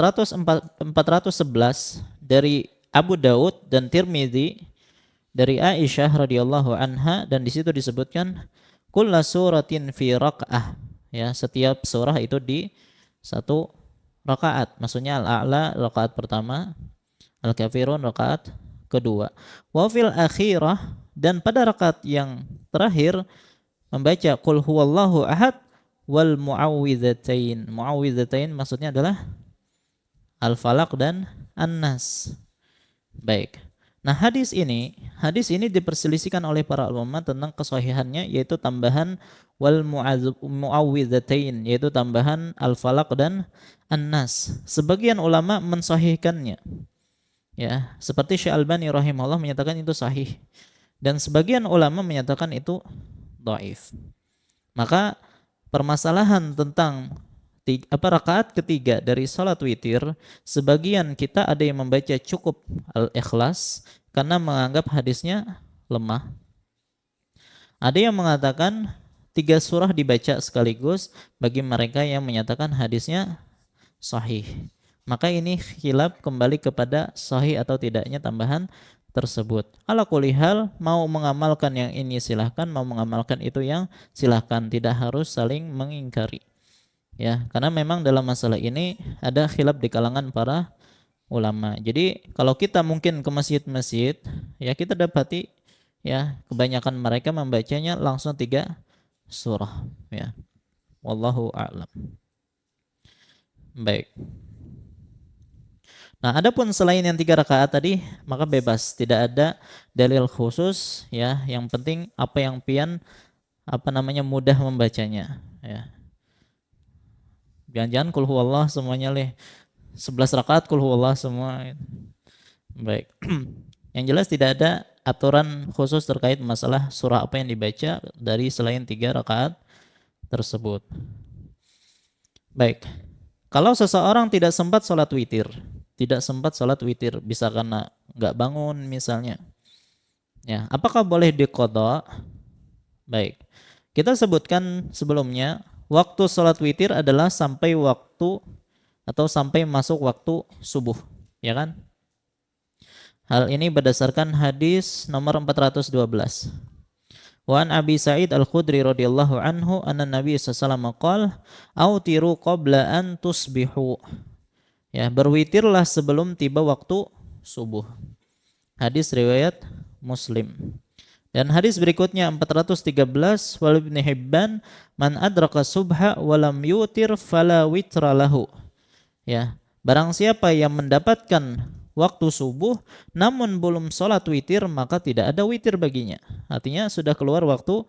411 dari Abu Daud dan Tirmidzi dari Aisyah radhiyallahu anha, dan di situ disebutkan kullu suratin fi raq'ah, ya, setiap surah itu di 1 rakaat. Maksudnya Al-A'la rakaat pertama, Al-Kafirun rakaat kedua. Wa fil akhirah, dan pada rakaat yang terakhir membaca qul huwallahu ahad wal muawwidzatain. Muawwidzatain maksudnya adalah Al-Falaq dan An-Nas. Baik. Nah, hadis ini diperselisihkan oleh para ulama tentang kesahihannya, yaitu tambahan wal muawwidzatain, yaitu tambahan Al-Falaq dan An-Nas. Sebagian ulama mensahihkannya. Ya, seperti Syekh Albani rahimahullah menyatakan itu sahih, dan sebagian ulama menyatakan itu dhaif. Maka permasalahan tentang rakaat ketiga dari salat witir, sebagian kita ada yang membaca cukup Al-Ikhlas karena menganggap hadisnya lemah. Ada yang mengatakan 3 surah dibaca sekaligus bagi mereka yang menyatakan hadisnya sahih. Maka ini khilaf kembali kepada sahih atau tidaknya tambahan tersebut. Ala kulli hal, mau mengamalkan yang ini silahkan, mau mengamalkan itu yang silahkan, tidak harus saling mengingkari. Ya, karena memang dalam masalah ini ada khilaf di kalangan para ulama. Jadi kalau kita mungkin ke masjid-masjid, ya kita dapati ya kebanyakan mereka membacanya langsung 3 surah, ya. Wallahu a'lam. Baik. Nah, adapun selain yang 3 rakaat tadi, maka bebas, tidak ada dalil khusus, ya. Yang penting apa yang pian mudah membacanya, ya. Jangan-jangan qul huwallah semuanya 11 rakaat qul huwallah semua. Baik. Yang jelas tidak ada aturan khusus terkait masalah surah apa yang dibaca dari selain 3 rakaat tersebut. Baik. Kalau seseorang tidak sempat sholat witir, bisa karena nggak bangun misalnya, ya, apakah boleh diqadha? Baik, kita sebutkan sebelumnya, waktu sholat witir adalah sampai masuk waktu subuh, ya kan? Hal ini berdasarkan hadis nomor 412. Wa an Abi Sa'id Al-Khudri radhiyallahu anhu anna Nabi sallallahu alaihi wasallam qala autiru qabla an tusbihu. Ya, berwitirlah sebelum tiba waktu subuh. Hadis riwayat Muslim. Dan hadis berikutnya 413, wal Ibnu Hibban man adraka subha wa lam yutir fala witra lahu. Ya, barang siapa yang mendapatkan waktu subuh namun belum sholat witir, maka tidak ada witir baginya. Artinya sudah keluar waktu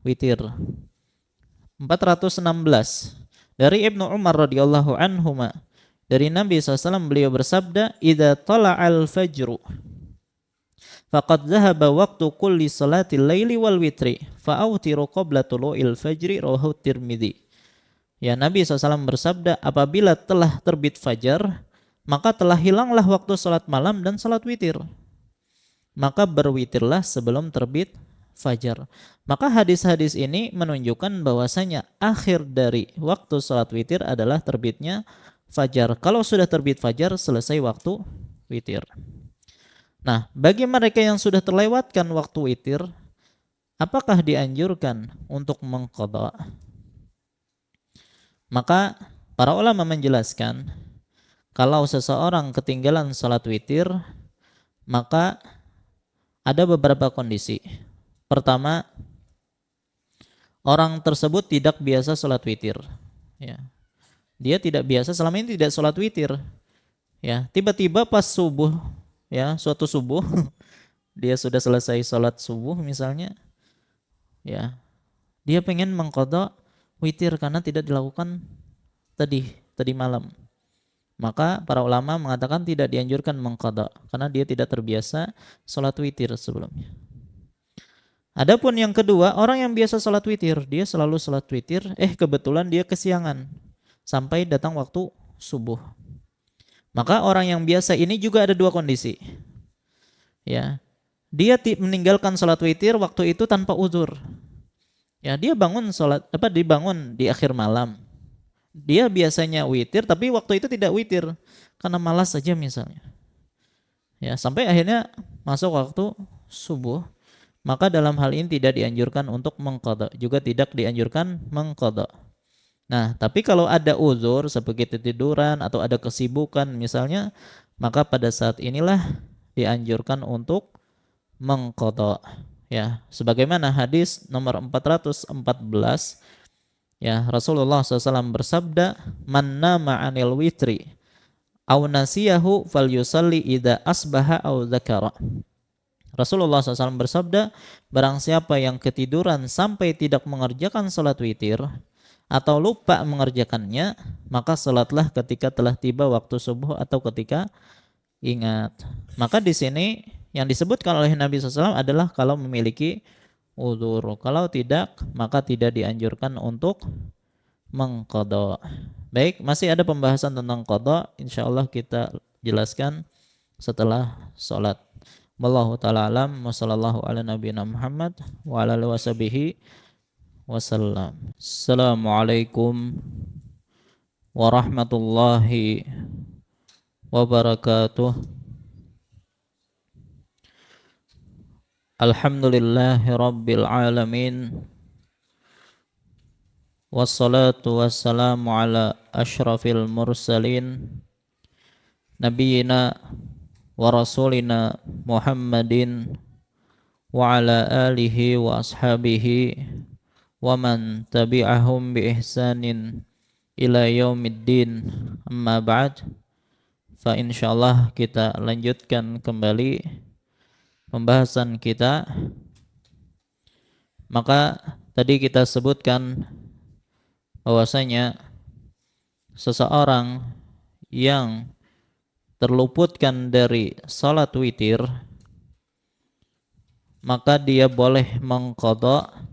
witir. 416 dari Ibnu Umar radhiyallahu anhuma, dari Nabi SAW beliau bersabda, idza tala'al fajru faqad dhahaba waqtu kulli salatil laili wal witri fa'autiru qabla tulu'il fajri, rawahu Tirmidzi. Ya, Nabi SAW bersabda, apabila telah terbit fajar, maka telah hilanglah waktu salat malam dan salat witir. Maka berwitirlah sebelum terbit fajar. Maka hadis-hadis ini menunjukkan bahwasanya akhir dari waktu salat witir adalah terbitnya fajar. Kalau sudah terbit fajar, selesai waktu witir. Nah, bagi mereka yang sudah terlewatkan waktu witir, apakah dianjurkan untuk mengqadha? Maka para ulama menjelaskan, kalau seseorang ketinggalan salat witir, maka ada beberapa kondisi. Pertama, orang tersebut tidak biasa salat witir, ya. Dia tidak biasa, selama ini tidak sholat witir, ya. Tiba-tiba pas subuh, ya, suatu subuh dia sudah selesai sholat subuh misalnya, ya, dia pengen mengqadha witir karena tidak dilakukan tadi malam. Maka para ulama mengatakan tidak dianjurkan mengqadha karena dia tidak terbiasa sholat witir sebelumnya. Adapun yang kedua, orang yang biasa sholat witir, dia selalu sholat witir, kebetulan dia kesiangan sampai datang waktu subuh. Maka orang yang biasa ini juga ada 2 kondisi. Ya. Dia meninggalkan salat witir waktu itu tanpa uzur. Ya, dia dibangun di akhir malam. Dia biasanya witir tapi waktu itu tidak witir karena malas saja misalnya. Ya, sampai akhirnya masuk waktu subuh. Maka dalam hal ini tidak dianjurkan untuk mengqadha, juga tidak dianjurkan mengqadha. Nah, tapi kalau ada uzur seperti tiduran atau ada kesibukan misalnya, maka pada saat inilah dianjurkan untuk mengqadha. Ya, sebagaimana hadis nomor 414, ya, Rasulullah SAW bersabda, "Man nama 'anil witri aw nasiyahu falyusalli idza asbaha aw dzakara." Rasulullah SAW bersabda, barang siapa yang ketiduran sampai tidak mengerjakan salat witir atau lupa mengerjakannya, maka salatlah ketika telah tiba waktu subuh atau ketika ingat. Maka di sini yang disebutkan oleh Nabi SAW adalah kalau memiliki udzur. Kalau tidak, maka tidak dianjurkan untuk mengqadha. Baik, masih ada pembahasan tentang qadha, insyaallah kita jelaskan setelah salat. Wallahu taala alam, wa sallallahu ala nabiyina Muhammad wa ala alihi washabihi wasallam. Assalamualaikum warahmatullahi wabarakatuh. Alhamdulillahi rabbil alamin. Wassalatu wassalamu ala asyrafil mursalin nabiyina wa rasulina Muhammadin wa ala alihi wa ashabihi wa man tabi'ahum bi ihsanin ila yaumiddin. Amma ba'd, fa insyaallah kita lanjutkan kembali pembahasan kita. Maka tadi kita sebutkan bahwasanya seseorang yang terluputkan dari salat witir, maka dia boleh mengqadha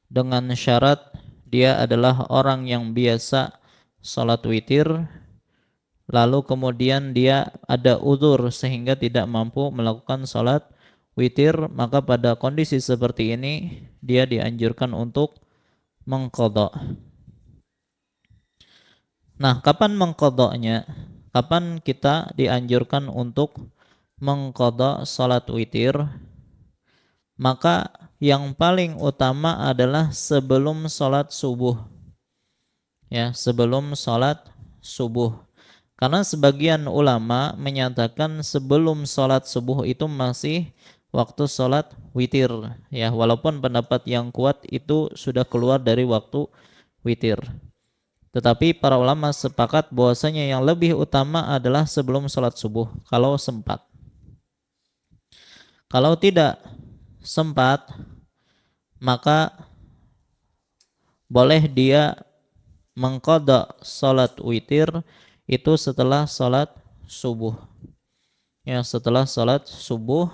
dengan syarat dia adalah orang yang biasa salat witir, lalu kemudian dia ada udzur sehingga tidak mampu melakukan salat witir. Maka pada kondisi seperti ini dia dianjurkan untuk mengqadha. Nah, kapan mengqadhanya? Kapan kita dianjurkan untuk mengqadha salat witir? Maka yang paling utama adalah sebelum salat subuh. Ya, sebelum salat subuh. Karena sebagian ulama menyatakan sebelum salat subuh itu masih waktu salat witir. Ya, walaupun pendapat yang kuat itu sudah keluar dari waktu witir. Tetapi para ulama sepakat bahwasanya yang lebih utama adalah sebelum salat subuh kalau sempat. Kalau tidak sempat, maka boleh dia mengqadha salat witir itu setelah salat subuh. Ya, setelah salat subuh,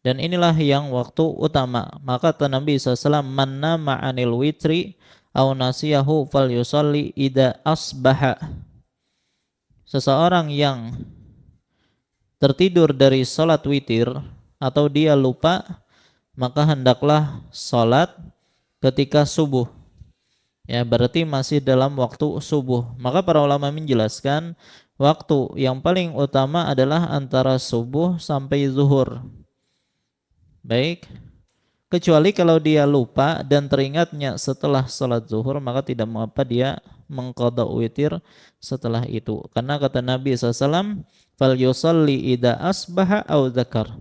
dan inilah yang waktu utama. Maka kata Nabi SAW, "Man nama 'anil witri aw nasiyahu falyusalli idza asbaha." Seseorang yang tertidur dari salat witir atau dia lupa, maka hendaklah salat ketika subuh. Ya, berarti masih dalam waktu subuh. Maka para ulama menjelaskan waktu yang paling utama adalah antara subuh sampai zuhur. Baik. Kecuali kalau dia lupa dan teringatnya setelah salat zuhur, maka tidak mengapa dia mengqadha witir setelah itu. Karena kata Nabi SAW, "Fal yusalli idza asbaha aw dzakar."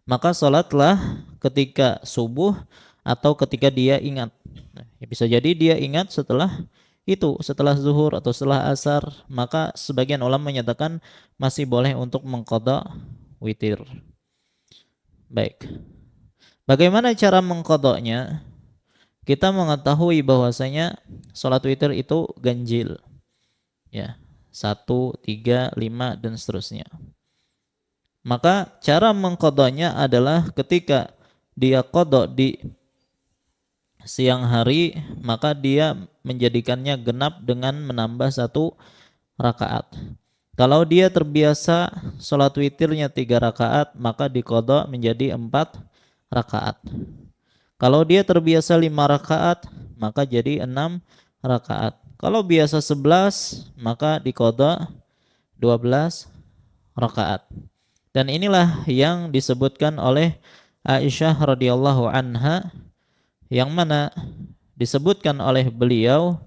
Maka salatlah ketika subuh atau ketika dia ingat. Nah, ya bisa jadi dia ingat setelah itu, setelah zuhur atau setelah asar, maka sebagian ulama menyatakan masih boleh untuk mengqadha witir. Baik. Bagaimana cara mengqadhanya? Kita mengetahui bahwasanya salat witir itu ganjil. Ya, 1, 3, 5 dan seterusnya. Maka cara mengqadhanya adalah ketika dia qadha di siang hari, maka dia menjadikannya genap dengan menambah 1 rakaat. Kalau dia terbiasa salat witirnya 3 rakaat, maka diqadha menjadi 4 rakaat. Kalau dia terbiasa 5 rakaat, maka jadi 6 rakaat. Kalau biasa 11, maka diqadha 12 rakaat. Dan inilah yang disebutkan oleh Aisyah radhiyallahu anha, yang mana disebutkan oleh beliau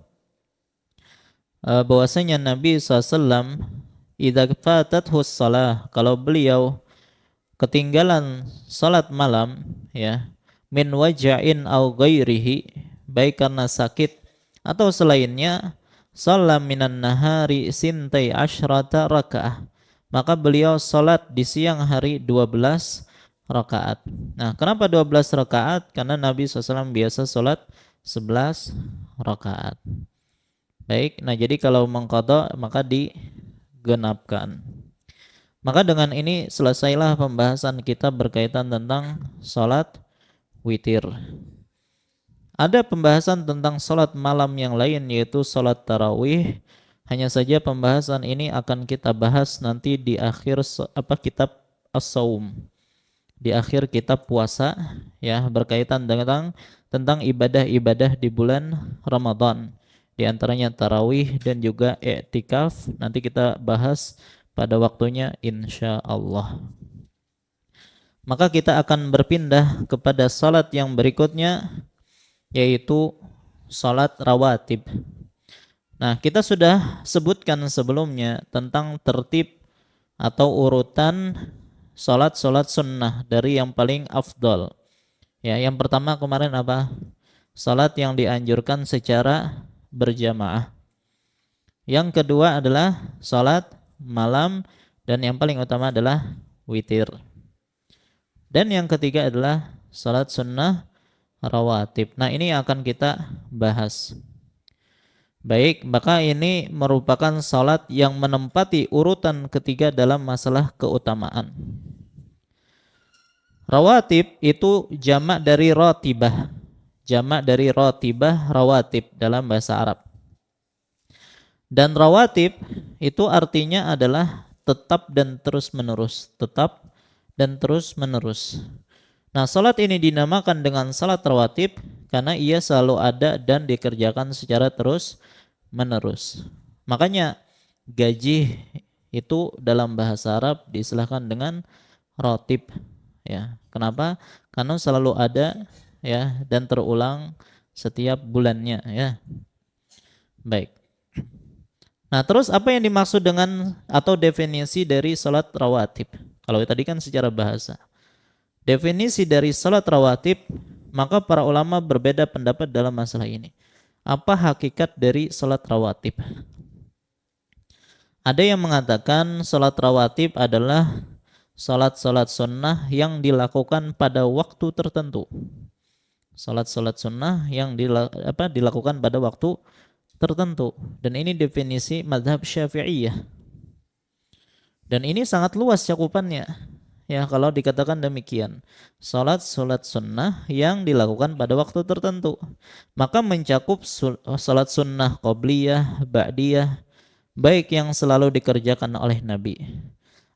bahwasanya Nabi SAW idza fatathu shalah, kalau beliau ketinggalan salat malam, ya, min waja'in au ghairihi, baik karena sakit atau selainnya, shalla minan nahari sintai asyrata rakaah, maka beliau salat di siang hari 12 rakaat. Nah, kenapa 12 rakaat? Karena Nabi SAW biasa salat 11 rakaat. Baik, nah jadi kalau mengqadha maka digenapkan. Maka dengan ini selesailah pembahasan kita berkaitan tentang salat witir. Ada pembahasan tentang salat malam yang lain, yaitu salat tarawih. Hanya saja pembahasan ini akan kita bahas nanti di akhir kitab As-Saum. Di akhir kitab puasa, ya, berkaitan tentang ibadah-ibadah di bulan Ramadan. Di antaranya tarawih dan juga i'tikaf. Nanti kita bahas pada waktunya insya Allah. Maka kita akan berpindah kepada salat yang berikutnya, yaitu salat rawatib. Nah, kita sudah sebutkan sebelumnya tentang tertib atau urutan salat-salat sunnah dari yang paling afdal. Ya, yang pertama kemarin apa? Salat yang dianjurkan secara berjamaah. Yang kedua adalah salat malam, dan yang paling utama adalah witir. Dan yang ketiga adalah salat sunnah rawatib. Nah, ini akan kita bahas. Baik, maka ini merupakan salat yang menempati urutan ketiga dalam masalah keutamaan. Rawatib itu jamak dari ratibah. Jamak dari ratibah, rawatib dalam bahasa Arab. Dan rawatib itu artinya adalah tetap dan terus menerus. Tetap dan terus menerus. Nah, salat ini dinamakan dengan salat rawatib karena ia selalu ada dan dikerjakan secara terus menerus. Makanya gaji itu dalam bahasa Arab diistilahkan dengan ratib, ya. Kenapa? Karena selalu ada, ya, dan terulang setiap bulannya, ya. Baik. Nah, terus apa yang dimaksud dengan atau definisi dari salat rawatib? Kalau tadi kan secara bahasa. Definisi dari salat rawatib, maka para ulama berbeda pendapat dalam masalah ini. Apa hakikat dari salat rawatib? Ada yang mengatakan salat rawatib adalah salat-salat sunnah yang dilakukan pada waktu tertentu. Salat-salat sunnah yang dilakukan pada waktu tertentu. Dan ini definisi mazhab Syafi'iyah. Dan ini sangat luas cakupannya. Ya, kalau dikatakan demikian, salat sunnah yang dilakukan pada waktu tertentu, maka mencakup salat sunnah qobliyah, ba'diyah, baik yang selalu dikerjakan oleh Nabi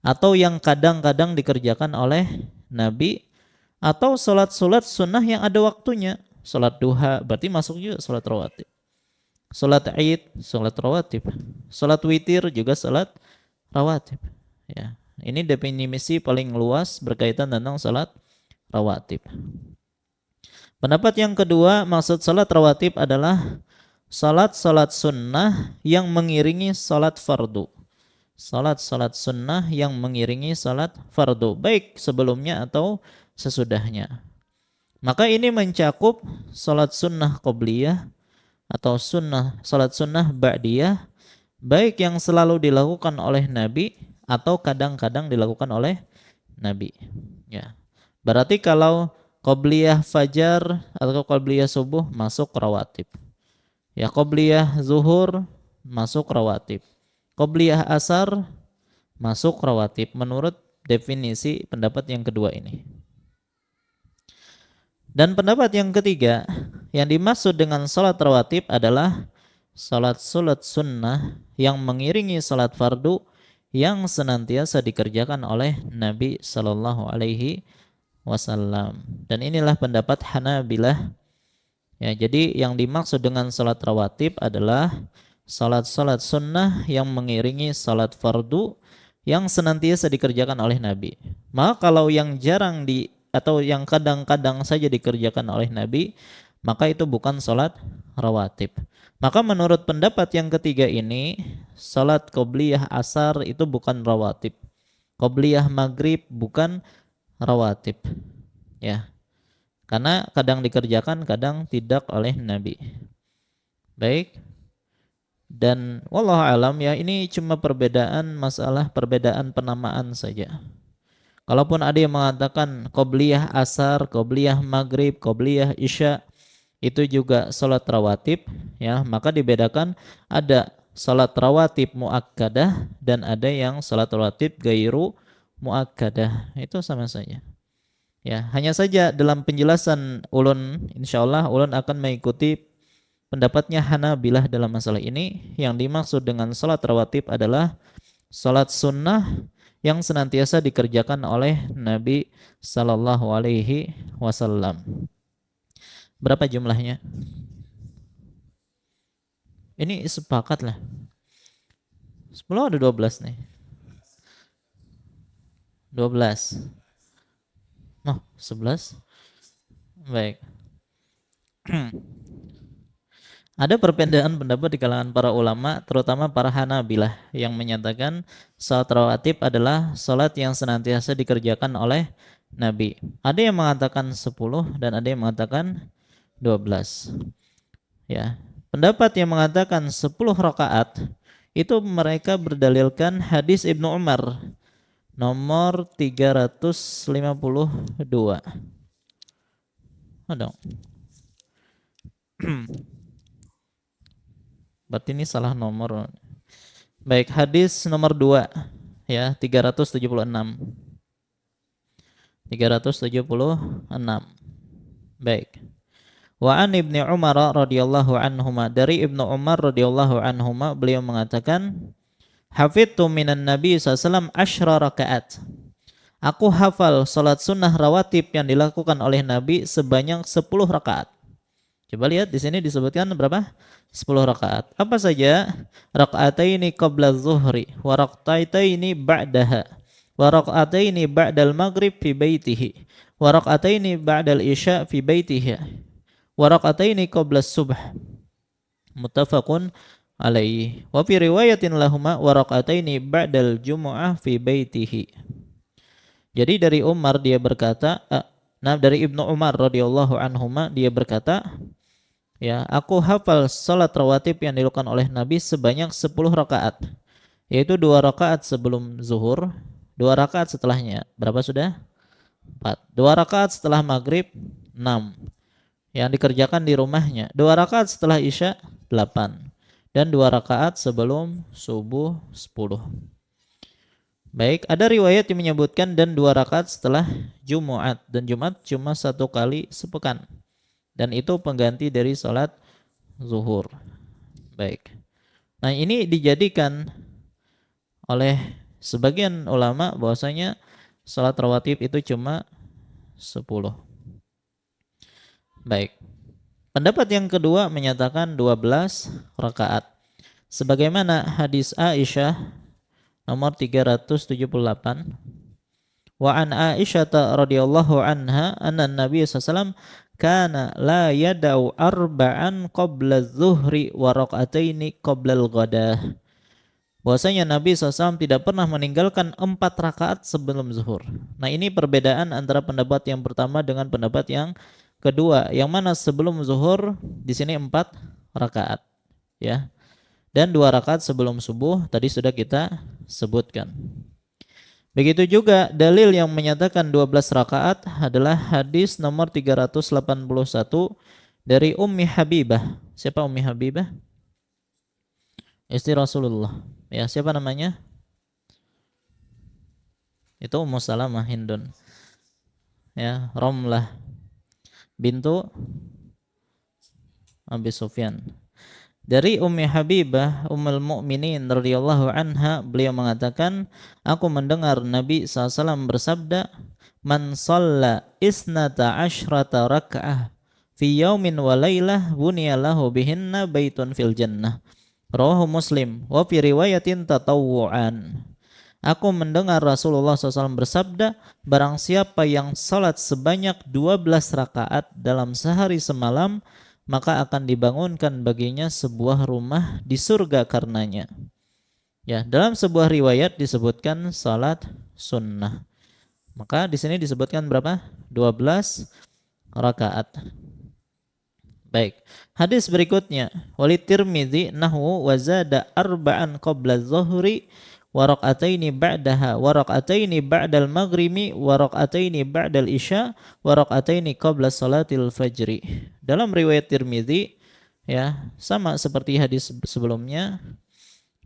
atau yang kadang-kadang dikerjakan oleh Nabi, atau salat sunnah yang ada waktunya. Salat duha berarti masuk juga salat rawatib. Salat Id, salat rawatib. Salat witir juga salat rawatib. Ya. Ini definisi paling luas berkaitan tentang salat rawatib. Pendapat yang kedua, maksud salat rawatib adalah salat-salat sunnah yang mengiringi salat fardu. Salat-salat sunnah yang mengiringi salat fardu, baik sebelumnya atau sesudahnya. Maka ini mencakup salat sunnah qobliyah atau salat sunnah ba'diyah, baik yang selalu dilakukan oleh Nabi atau kadang-kadang dilakukan oleh Nabi. Ya. Berarti kalau qobliyah fajar atau qobliyah subuh masuk rawatib. Ya, qobliyah zuhur masuk rawatib. Qobliyah asar masuk rawatib menurut definisi pendapat yang kedua ini. Dan pendapat yang ketiga, yang dimaksud dengan salat rawatib adalah salat sunnah yang mengiringi salat fardu yang senantiasa dikerjakan oleh Nabi Sallallahu Alaihi Wasallam. Dan inilah pendapat Hanabilah. Ya, jadi yang dimaksud dengan salat rawatib adalah salat-salat sunnah yang mengiringi salat fardu yang senantiasa dikerjakan oleh Nabi. Maka kalau yang jarang atau yang kadang-kadang saja dikerjakan oleh Nabi, maka itu bukan salat rawatib. Maka menurut pendapat yang ketiga ini, salat qobliyah asar itu bukan rawatib. Qobliyah maghrib bukan rawatib, ya. Karena kadang dikerjakan, kadang tidak oleh Nabi. Baik. Dan wallahu alam ya, ini cuma masalah perbedaan penamaan saja. Kalaupun ada yang mengatakan qobliyah asar, qobliyah maghrib, qobliyah isya itu juga salat rawatib, ya, maka dibedakan ada salat rawatib muakkadah dan ada yang salat rawatib gairu muakkadah. Itu sama saja. Ya, hanya saja dalam penjelasan ulun, insyaallah ulun akan mengikuti pendapatnya Hanabilah dalam masalah ini. Yang dimaksud dengan salat rawatib adalah salat sunnah yang senantiasa dikerjakan oleh Nabi sallallahu alaihi wasallam. Berapa jumlahnya? Ini sepakat lah. 10 ada 12 nih. 12. Noh, 11. Baik. Ada perbedaan pendapat di kalangan para ulama, terutama para Hanabilah, yang menyatakan salat rawatib adalah salat yang senantiasa dikerjakan oleh Nabi. Ada yang mengatakan 10 dan ada yang mengatakan 12. Ya. Pendapat yang mengatakan 10 rakaat itu mereka berdalilkan hadis Ibnu Umar nomor 352. Ada. Berarti ini salah nomor. Baik, hadis nomor 2 ya, 376. 376. Baik. Wa an Ibnu Umar radhiyallahu anhuma, dari Ibnu Umar radhiyallahu anhuma beliau mengatakan, hafidtu minan Nabi sallallahu alaihi wasallam 10 rakaat. Aku hafal salat sunnah rawatib yang dilakukan oleh Nabi sebanyak 10 rakaat. Coba lihat di sini disebutkan berapa? 10 rakaat. Apa saja? Raka'ataini qabla zuhri wa raka'ataini ba'daha wa raka'ataini ba'dal maghrib fi baitihi wa raka'ataini ba'dal isya fi baitihi wa raka'ataini qabla subh. Muttafaqun alaihi. Wa fi riwayatin lahuma wa raka'ataini ba'dal jumu'ah fi baitihi. Jadi dari Umar dia berkata, dari Ibnu Umar radhiyallahu anhuma dia berkata, ya, aku hafal salat rawatib yang dilakukan oleh Nabi sebanyak 10 rakaat. Yaitu 2 rakaat sebelum zuhur, 2 rakaat setelahnya. Berapa sudah? 4. 2 rakaat setelah maghrib, 6. Yang dikerjakan di rumahnya. 2 rakaat setelah isya, 8. Dan 2 rakaat sebelum subuh, 10. Baik, ada riwayat yang menyebutkan dan 2 rakaat setelah Jumat. Dan Jumat cuma 1 kali sepekan. Dan itu pengganti dari sholat zuhur. Baik. Nah, ini dijadikan oleh sebagian ulama bahwasanya sholat rawatib itu cuma 10. Baik. Pendapat yang kedua menyatakan 12 rakaat. Sebagaimana hadis Aisyah nomor 378. Wa an Aisyah radhiyallahu anha anna Nabi sallallahu alaihi wasallam kana la yada'u arba'an qabla zuhri wa raka'ataini qabla al-ghadah. Bahwasanya Nabi SAW tidak pernah meninggalkan 4 rakaat sebelum zuhur. Nah, ini perbedaan antara pendapat yang pertama dengan pendapat yang kedua, yang mana sebelum zuhur di sini 4 rakaat, ya. Dan 2 rakaat sebelum subuh tadi sudah kita sebutkan. Begitu juga dalil yang menyatakan 12 rakaat adalah hadis nomor 381 dari Ummi Habibah. Siapa Ummi Habibah? Istri Rasulullah. Ya, siapa namanya? Itu Ummu Salamah Hindun. Ya, Romlah bintu Abi Sufyan. Dari Ummi Habibah Ummul Mukminin radhiyallahu anha, beliau mengatakan, aku mendengar Nabi SAW bersabda, man shalla isnata asyrata raka'ah fi yaumin wa lailah buniya lahu bihinna baitun fil jannah. Rawahu Muslim wa fi riwayatin tatawwu'an. Aku mendengar Rasulullah SAW bersabda, barang siapa yang salat sebanyak 12 rakaat dalam sehari semalam, maka akan dibangunkan baginya sebuah rumah di surga karenanya. Ya, dalam sebuah riwayat disebutkan salat sunnah. Maka di sini disebutkan berapa? 12 rakaat. Baik. Hadis berikutnya, Walid Tirmidzi nahwu wa zada arba'an qabla adh-dhuhri wa rak'ataini ba'daha wa rak'ataini ba'dal maghribi wa rak'ataini ba'dal isya wa rak'ataini qabla salatil fajri. Dalam riwayat Tirmidzi ya, sama seperti hadis sebelumnya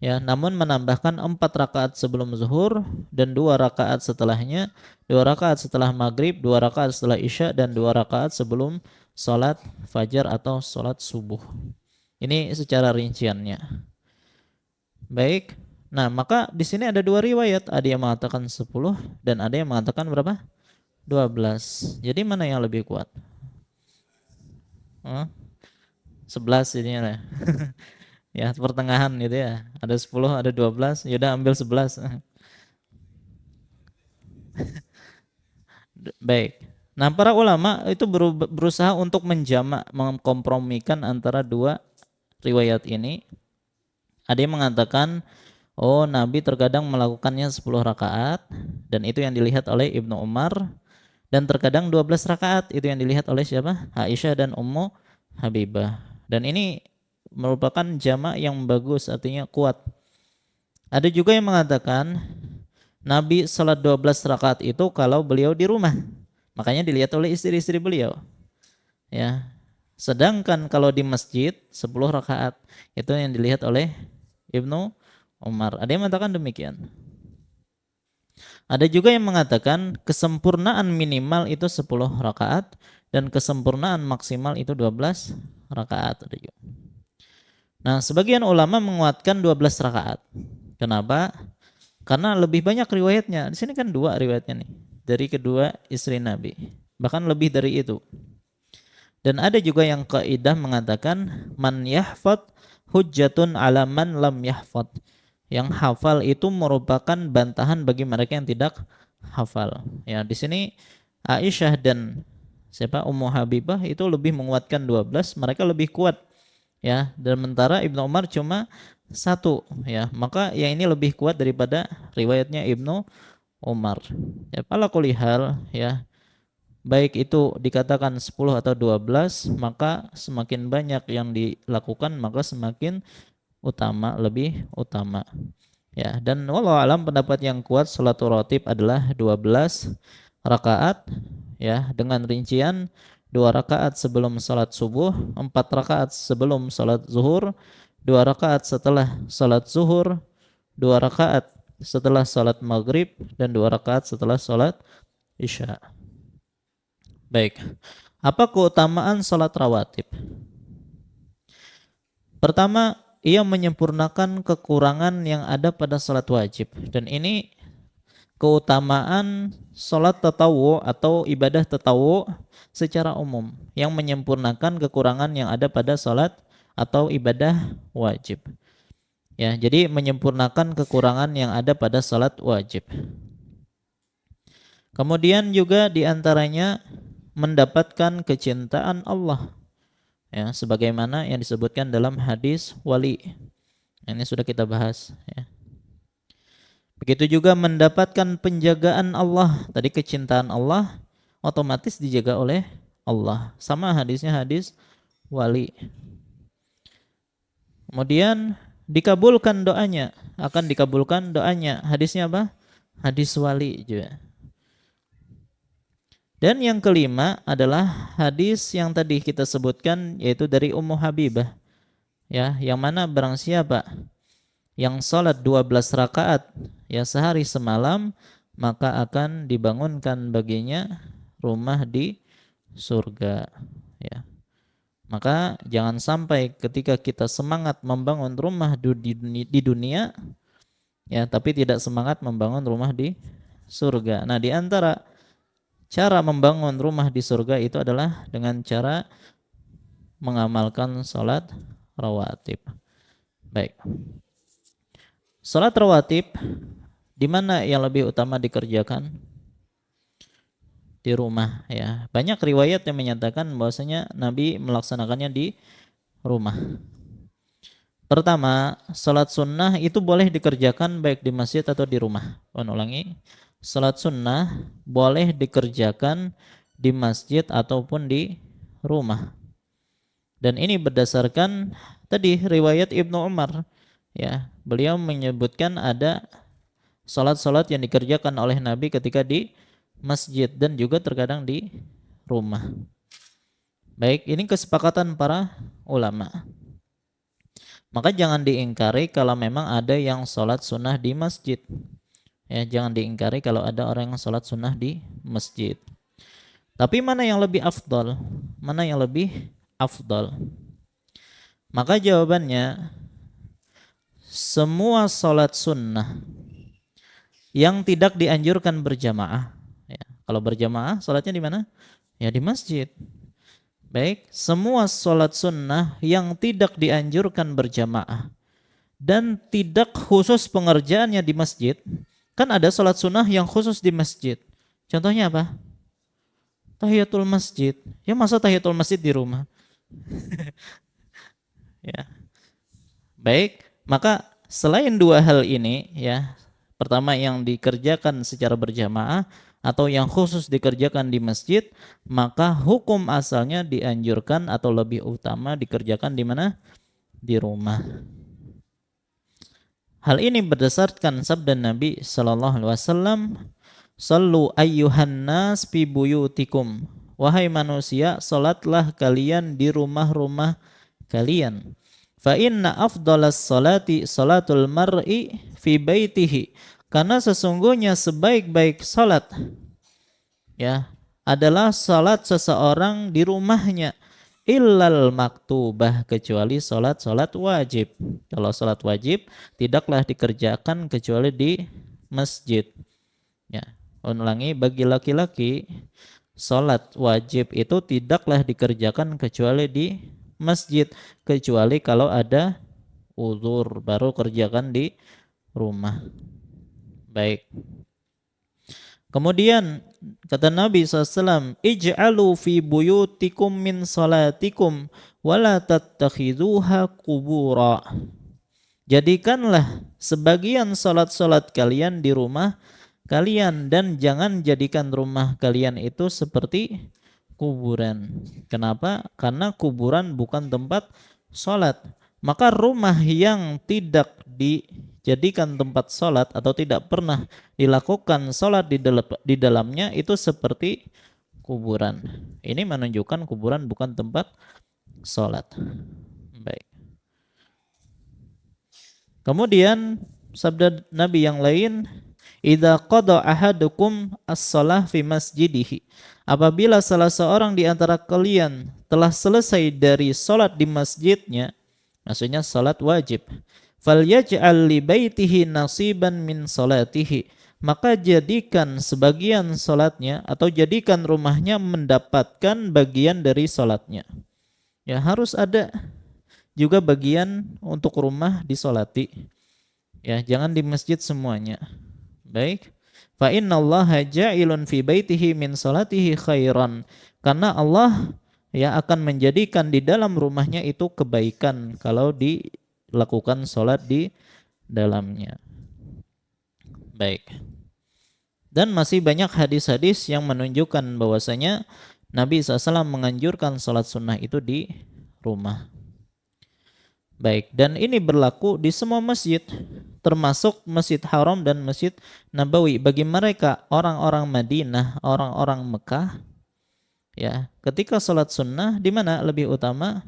ya, namun menambahkan 4 rakaat sebelum zuhur dan 2 rakaat setelahnya, 2 rakaat setelah maghrib, 2 rakaat setelah isya dan 2 rakaat sebelum salat fajar atau salat subuh. Ini secara rinciannya. Baik. Nah, maka di sini ada 2 riwayat, ada yang mengatakan 10 dan ada yang mengatakan berapa? 12. Jadi mana yang lebih kuat? 11 ini ya. Ya, pertengahan gitu ya. Ada 10, ada 12, yaudah ambil 11. Baik. Nah, para ulama itu berusaha untuk menjamak, mengkompromikan antara 2 riwayat ini. Ada yang mengatakan, oh Nabi terkadang melakukannya 10 rakaat, dan itu yang dilihat oleh Ibnu Umar, dan terkadang 12 rakaat, itu yang dilihat oleh siapa? Aisyah dan Ummu Habibah. Dan ini merupakan jamak yang bagus, artinya kuat. Ada juga yang mengatakan Nabi salat 12 rakaat itu kalau beliau di rumah. Makanya dilihat oleh istri-istri beliau. Ya. Sedangkan kalau di masjid 10 rakaat itu yang dilihat oleh Ibnu Umar. Ada yang mengatakan demikian. Ada juga yang mengatakan kesempurnaan minimal itu 10 rakaat dan kesempurnaan maksimal itu 12 rakaat. Nah, sebagian ulama menguatkan 12 rakaat. Kenapa? Karena lebih banyak riwayatnya. Di sini kan 2 riwayatnya nih. Dari kedua istri Nabi. Bahkan lebih dari itu. Dan ada juga yang kaidah mengatakan man yahfad hujjatun ala man lam yahfad. Yang hafal itu merupakan bantahan bagi mereka yang tidak hafal. Ya, di sini Aisyah dan Ummu Habibah itu lebih menguatkan 12, mereka lebih kuat. Ya, dan sementara Ibnu Umar cuma 1 ya. Maka yang ini lebih kuat daripada riwayatnya Ibnu Umar. Ya, ala kulli hal ya. Baik itu dikatakan 10 atau 12, maka semakin banyak yang dilakukan maka semakin utama, lebih utama. Ya, dan wallahu alam pendapat yang kuat salatul ratib adalah 12 rakaat ya, dengan rincian 2 rakaat sebelum salat subuh, 4 rakaat sebelum salat zuhur, 2 rakaat setelah salat zuhur, 2 rakaat setelah salat maghrib, dan 2 rakaat setelah salat isya. Baik. Apa keutamaan salat rawatib? Pertama, ia menyempurnakan kekurangan yang ada pada salat wajib. Dan ini keutamaan salat tatawu atau ibadah tatawu secara umum yang menyempurnakan kekurangan yang ada pada salat atau ibadah wajib. Ya, jadi menyempurnakan kekurangan yang ada pada salat wajib. Kemudian juga diantaranya mendapatkan kecintaan Allah. Ya, sebagaimana yang disebutkan dalam hadis wali. Ini sudah kita bahas ya. Begitu juga mendapatkan penjagaan Allah. Tadi kecintaan Allah otomatis dijaga oleh Allah. Sama hadisnya hadis wali. Kemudian dikabulkan doanya, akan dikabulkan doanya. Hadisnya apa? Hadis wali juga. Dan yang kelima adalah hadis yang tadi kita sebutkan, yaitu dari Ummu Habibah. Ya, yang mana barang siapa yang salat 12 rakaat ya sehari semalam, maka akan dibangunkan baginya rumah di surga ya. Maka jangan sampai ketika kita semangat membangun rumah di dunia ya, tapi tidak semangat membangun rumah di surga. Nah, di antara cara membangun rumah di surga itu adalah dengan cara mengamalkan salat rawatib. Baik. Salat rawatib di mana yang lebih utama dikerjakan? Di rumah ya. Banyak riwayat yang menyatakan bahwasanya Nabi melaksanakannya di rumah. Pertama, salat sunnah itu boleh dikerjakan baik di masjid atau di rumah. Ulangi. salat sunnah boleh dikerjakan di masjid ataupun di rumah. Dan ini berdasarkan tadi riwayat Ibnu Umar, ya. Beliau menyebutkan ada salat-salat yang dikerjakan oleh Nabi ketika di masjid dan juga terkadang di rumah. Baik, ini kesepakatan para ulama. Maka jangan diingkari kalau memang ada yang salat sunnah di masjid. Ya, jangan diingkari kalau ada orang yang salat sunnah di masjid. Tapi mana yang lebih afdal? Mana yang lebih afdal? Maka jawabannya, semua salat sunnah yang tidak dianjurkan berjamaah. Ya, kalau berjamaah salatnya di mana? Ya di masjid. Baik, semua salat sunnah yang tidak dianjurkan berjamaah dan tidak khusus pengerjaannya di masjid. Kan ada salat sunnah yang khusus di masjid. Contohnya apa? Tahiyatul masjid. Ya masa tahiyatul masjid di rumah? Ya. Baik, maka selain dua hal ini ya, pertama yang dikerjakan secara berjamaah atau yang khusus dikerjakan di masjid, maka hukum asalnya dianjurkan atau lebih utama dikerjakan di mana? Di rumah. Hal ini berdasarkan sabda Nabi sallallahu alaihi wasallam, "Shallu ayyuhan nas fi buyutikum." Wahai manusia, salatlah kalian di rumah-rumah kalian. Fa inna afdalas salati salatul mar'i fi baitihi. Karena sesungguhnya sebaik-baik salat ya adalah salat seseorang di rumahnya, illal maktubah, kecuali salat-salat wajib. Kalau salat wajib tidaklah dikerjakan kecuali di masjid. Ya, ulangi, bagi laki-laki salat wajib itu tidaklah dikerjakan kecuali di masjid, kecuali kalau ada uzur baru kerjakan di rumah. Baik. Kemudian kata Nabi SAW, ij'alu fi buyutikum min salatikum wala tattakhiduha qubura. Jadikanlah sebagian salat-salat kalian di rumah kalian dan jangan jadikan rumah kalian itu seperti kuburan. Kenapa? Karena kuburan bukan tempat salat. Maka rumah yang tidak dijadikan tempat salat atau tidak pernah dilakukan salat di dalamnya itu seperti kuburan. Ini menunjukkan kuburan bukan tempat salat. Baik. Kemudian sabda Nabi yang lain, idza qada ahadukum as-shalah fi masjidihi. Apabila salah seorang di antara kalian telah selesai dari salat di masjidnya, maksudnya salat wajib, falyaj'al li baitihi nasiban min salatihi. Maka jadikan sebagian salatnya atau jadikan rumahnya mendapatkan bagian dari salatnya. Ya, harus ada juga bagian untuk rumah disolati. Ya, jangan di masjid semuanya. Baik. Fa innallaha ja'ilun fi baitihi min salatihi khairan. Karena Allah ya akan menjadikan di dalam rumahnya itu kebaikan kalau dilakukan salat di dalamnya. Baik. Dan masih banyak hadis-hadis yang menunjukkan bahwasanya Nabi SAW menganjurkan salat sunnah itu di rumah. Baik, dan ini berlaku di semua masjid, termasuk Masjid Haram dan Masjid Nabawi. Bagi mereka orang-orang Madinah, orang-orang Mekah, ya, ketika salat sunnah di mana lebih utama?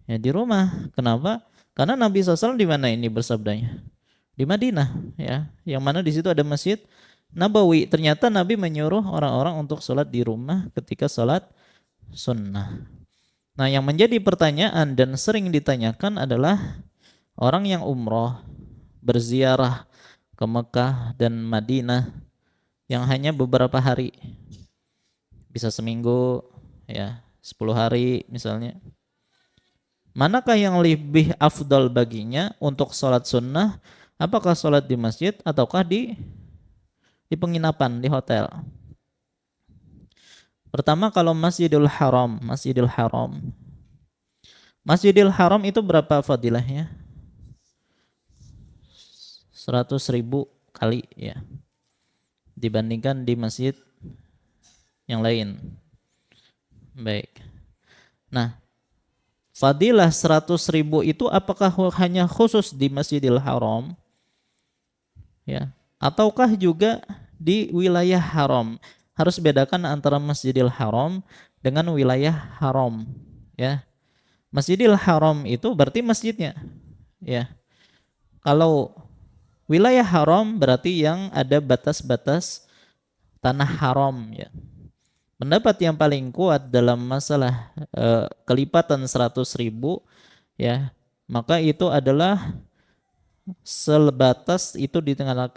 Ya di rumah. Kenapa? Karena Nabi SAW di mana ini bersabdanya? Di Madinah, ya, yang mana di situ ada Masjid Nabawi. Ternyata Nabi menyuruh orang-orang untuk salat di rumah ketika salat sunnah. Nah, yang menjadi pertanyaan dan sering ditanyakan adalah orang yang umroh, berziarah ke Mekah dan Madinah yang hanya beberapa hari, bisa seminggu, ya 10 hari misalnya. Manakah yang lebih afdal baginya untuk sholat sunnah? Apakah sholat di masjid ataukah di penginapan, di hotel? Pertama, kalau Masjidil Haram. Masjidil Haram itu berapa fadilahnya? 100.000 kali ya. dibandingkan di masjid yang lain. Baik. Nah, fadilah 100.000 itu apakah hanya khusus di Masjidil Haram? Ya, ataukah juga di wilayah haram? Harus bedakan antara Masjidil Haram dengan wilayah haram. Ya, Masjidil Haram itu berarti masjidnya. Ya, kalau wilayah haram berarti yang ada batas-batas tanah haram. Ya, pendapat yang paling kuat dalam masalah kelipatan 100.000, ya, maka itu adalah sebatas itu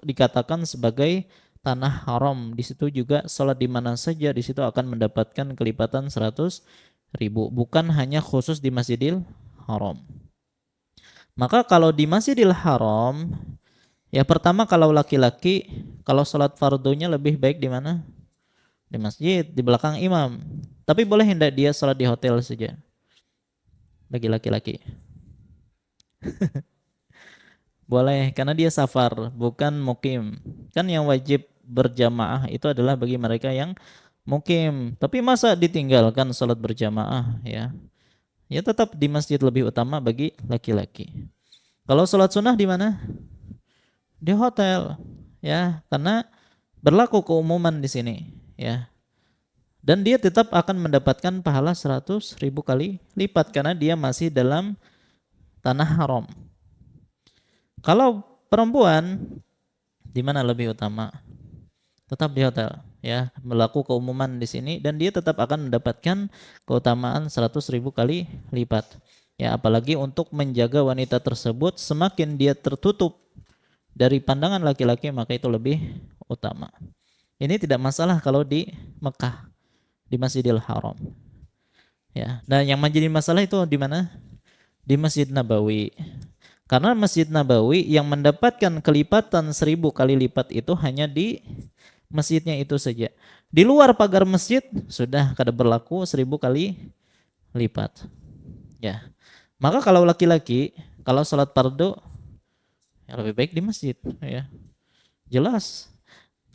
dikatakan sebagai tanah haram. Di situ juga salat di mana saja di situ akan mendapatkan kelipatan 100.000, bukan hanya khusus di Masjidil Haram. Maka kalau di Masjidil Haram, ya pertama kalau laki-laki, kalau salat fardunya lebih baik di mana? Di masjid, di belakang imam. Tapi boleh hendak dia salat di hotel saja bagi laki-laki? Boleh, karena dia safar, bukan mukim. Kan yang wajib berjamaah itu adalah bagi mereka yang mukim. Tapi masa ditinggalkan salat berjamaah, ya? Ya tetap di masjid lebih utama bagi laki-laki. Kalau salat sunnah di mana? Di hotel, ya, karena berlaku keumuman di sini, ya. Dan dia tetap akan mendapatkan pahala 100.000 kali lipat karena dia masih dalam tanah haram. Kalau perempuan di mana lebih utama? Tetap di hotel, ya, berlaku keumuman di sini dan dia tetap akan mendapatkan keutamaan 100.000 kali lipat. Ya, apalagi untuk menjaga wanita tersebut, semakin dia tertutup dari pandangan laki-laki maka itu lebih utama. Ini tidak masalah kalau di Mekah, di Masjidil Haram. Ya, dan yang menjadi masalah itu di mana? Di Masjid Nabawi. Karena Masjid Nabawi yang mendapatkan kelipatan 1.000 kali lipat itu hanya di masjidnya itu saja. Di luar pagar masjid sudah kada berlaku 1.000 kali lipat. Ya. Maka kalau laki-laki, kalau sholat fardu, ya lebih baik di masjid. Ya. Jelas.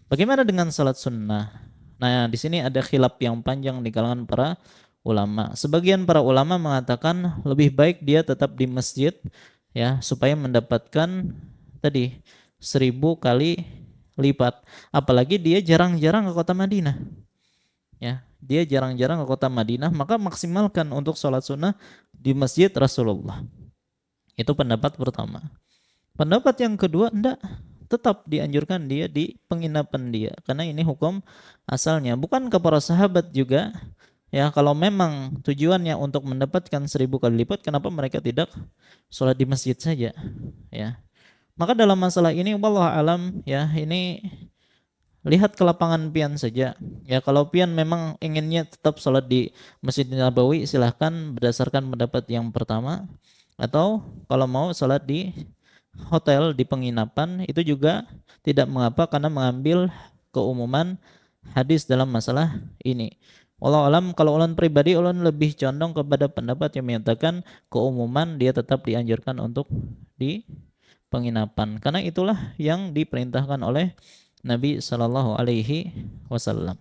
Bagaimana dengan sholat sunnah? Nah, di sini ada khilaf yang panjang di kalangan para ulama. Sebagian para ulama mengatakan lebih baik dia tetap di masjid, ya, supaya mendapatkan tadi 1.000 kali lipat. Apalagi dia jarang-jarang ke kota Madinah, ya, dia jarang-jarang ke kota Madinah, maka maksimalkan untuk sholat sunnah di masjid Rasulullah. Itu pendapat pertama. Pendapat yang kedua, enggak, tetap dianjurkan dia di penginapan dia, karena ini hukum asalnya. Bukan ke para sahabat juga, ya, kalau memang tujuannya untuk mendapatkan 1.000 kali lipat, kenapa mereka tidak sholat di masjid saja, ya. Maka dalam masalah ini wallahu alam, ya, ini lihat ke lapangan pian saja. Ya, kalau pian memang inginnya tetap sholat di Masjid Nabawi, silahkan berdasarkan pendapat yang pertama. Atau kalau mau sholat di hotel, di penginapan, itu juga tidak mengapa karena mengambil keumuman hadis dalam masalah ini. Wallahu alam, kalau ulun pribadi ulun lebih condong kepada pendapat yang menyatakan keumuman dia tetap dianjurkan untuk di penginapan, karena itulah yang diperintahkan oleh Nabi Shallallahu Alaihi Wasallam.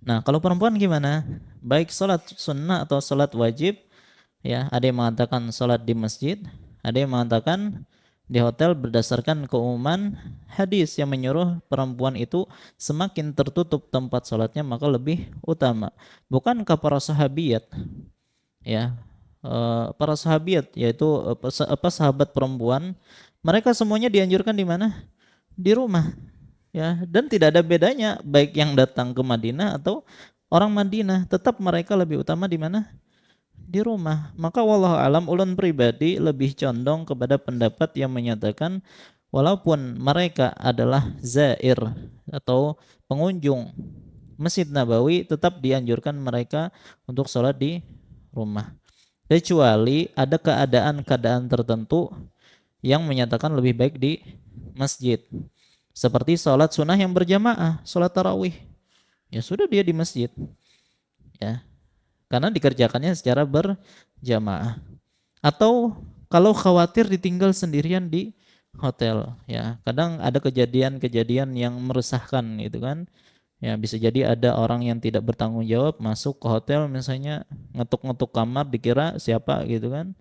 Nah, kalau perempuan gimana? Baik sholat sunnah atau sholat wajib, ya, ada yang mengatakan sholat di masjid, ada yang mengatakan di hotel berdasarkan keumuman hadis yang menyuruh perempuan itu semakin tertutup tempat sholatnya maka lebih utama. Bukankah para sahabiat, ya, para sahabiat yaitu sahabat perempuan, mereka semuanya dianjurkan di mana? Di rumah, ya, dan tidak ada bedanya baik yang datang ke Madinah atau orang Madinah, tetap mereka lebih utama di mana? Di rumah. Maka wallahu alam, ulun pribadi lebih condong kepada pendapat yang menyatakan walaupun mereka adalah zair atau pengunjung Masjid Nabawi, tetap dianjurkan mereka untuk sholat di rumah, kecuali ada keadaan-keadaan tertentu yang menyatakan lebih baik di masjid, seperti sholat sunnah yang berjamaah, sholat tarawih, ya sudah dia di masjid, ya, karena dikerjakannya secara berjamaah. Atau kalau khawatir ditinggal sendirian di hotel ya. Kadang ada kejadian-kejadian yang meresahkan gitu kan. Ya, bisa jadi ada orang yang tidak bertanggung jawab masuk ke hotel misalnya ngetuk-ngetuk kamar dikira siapa gitu kan.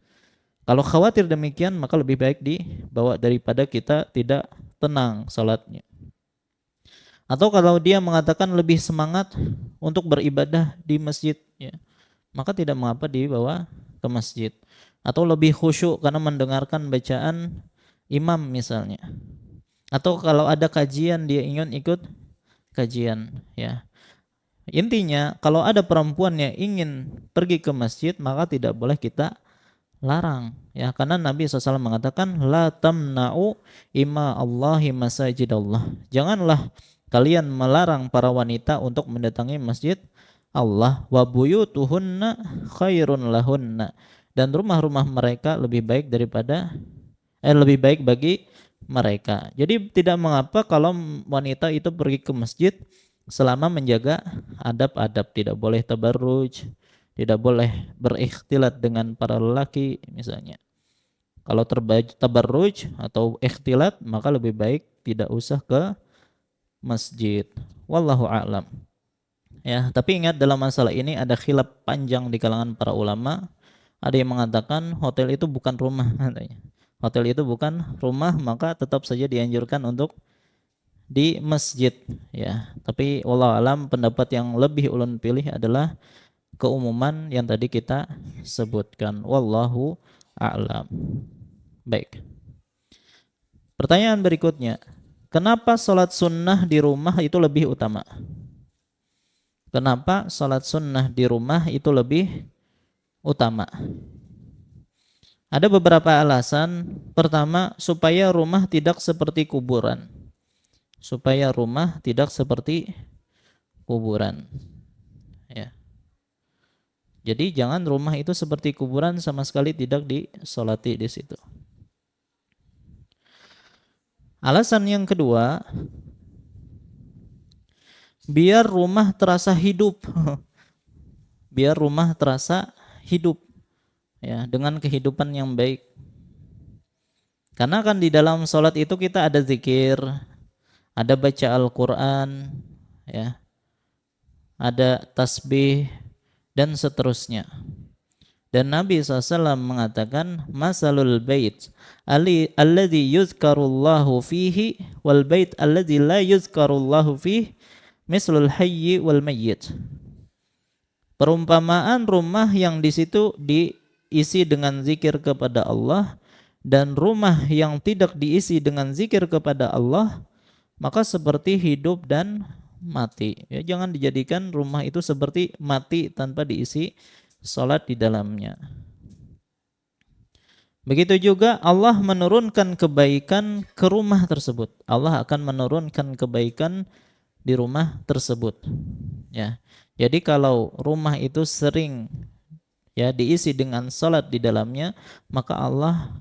Kalau khawatir demikian maka lebih baik dibawa daripada kita tidak tenang salatnya. Atau kalau dia mengatakan lebih semangat untuk beribadah di masjid ya, maka tidak mengapa dibawa ke masjid. Atau lebih khusyuk karena mendengarkan bacaan imam misalnya. Atau kalau ada kajian dia ingin ikut kajian ya. Intinya kalau ada perempuan yang ingin pergi ke masjid maka tidak boleh kita larang ya, karena Nabi SAW mengatakan la tamna'u ima Allahi masajidallah. Janganlah kalian melarang para wanita untuk mendatangi masjid Allah, wa buyutuhunna khairun lahunna, dan rumah-rumah mereka lebih baik daripada lebih baik bagi mereka. Jadi tidak mengapa kalau wanita itu pergi ke masjid selama menjaga adab-adab, tidak boleh tabarruj, tidak boleh berikhtilat dengan para lelaki misalnya. Kalau tabarruj atau ikhtilat maka lebih baik tidak usah ke masjid. Wallahu a'lam. Ya, tapi ingat dalam masalah ini ada khilaf panjang di kalangan para ulama. Ada yang mengatakan hotel itu bukan rumah katanya. Hotel itu bukan rumah, maka tetap saja dianjurkan untuk di masjid ya. Tapi wallahu alam pendapat yang lebih ulun pilih adalah keumuman yang tadi kita sebutkan. Wallahu a'lam. Baik. Pertanyaan berikutnya, kenapa sholat sunnah di rumah itu lebih utama? Kenapa sholat sunnah di rumah itu lebih utama? Ada beberapa alasan. Pertama, supaya rumah tidak seperti kuburan. Supaya rumah tidak seperti kuburan. Ya. Jadi jangan rumah itu seperti kuburan, sama sekali tidak disolati di situ. Alasan yang kedua, biar rumah terasa hidup. Biar rumah terasa hidup ya, dengan kehidupan yang baik. Karena kan di dalam sholat itu kita ada zikir, ada baca Al-Quran, ya, ada tasbih, dan seterusnya. Dan Nabi SAW mengatakan, masalul bait alladhi yuzkarullahu fihi wal bait alladhi la yuzkarullahu fihi mislul hayyi wal mayyit. Perumpamaan rumah yang di situ diisi dengan zikir kepada Allah dan rumah yang tidak diisi dengan zikir kepada Allah, maka seperti hidup dan mati. Ya, jangan dijadikan rumah itu seperti mati tanpa diisi salat di dalamnya. Begitu juga Allah menurunkan kebaikan ke rumah tersebut. Allah akan menurunkan kebaikan di rumah tersebut. Ya. Jadi kalau rumah itu sering ya diisi dengan salat di dalamnya, maka Allah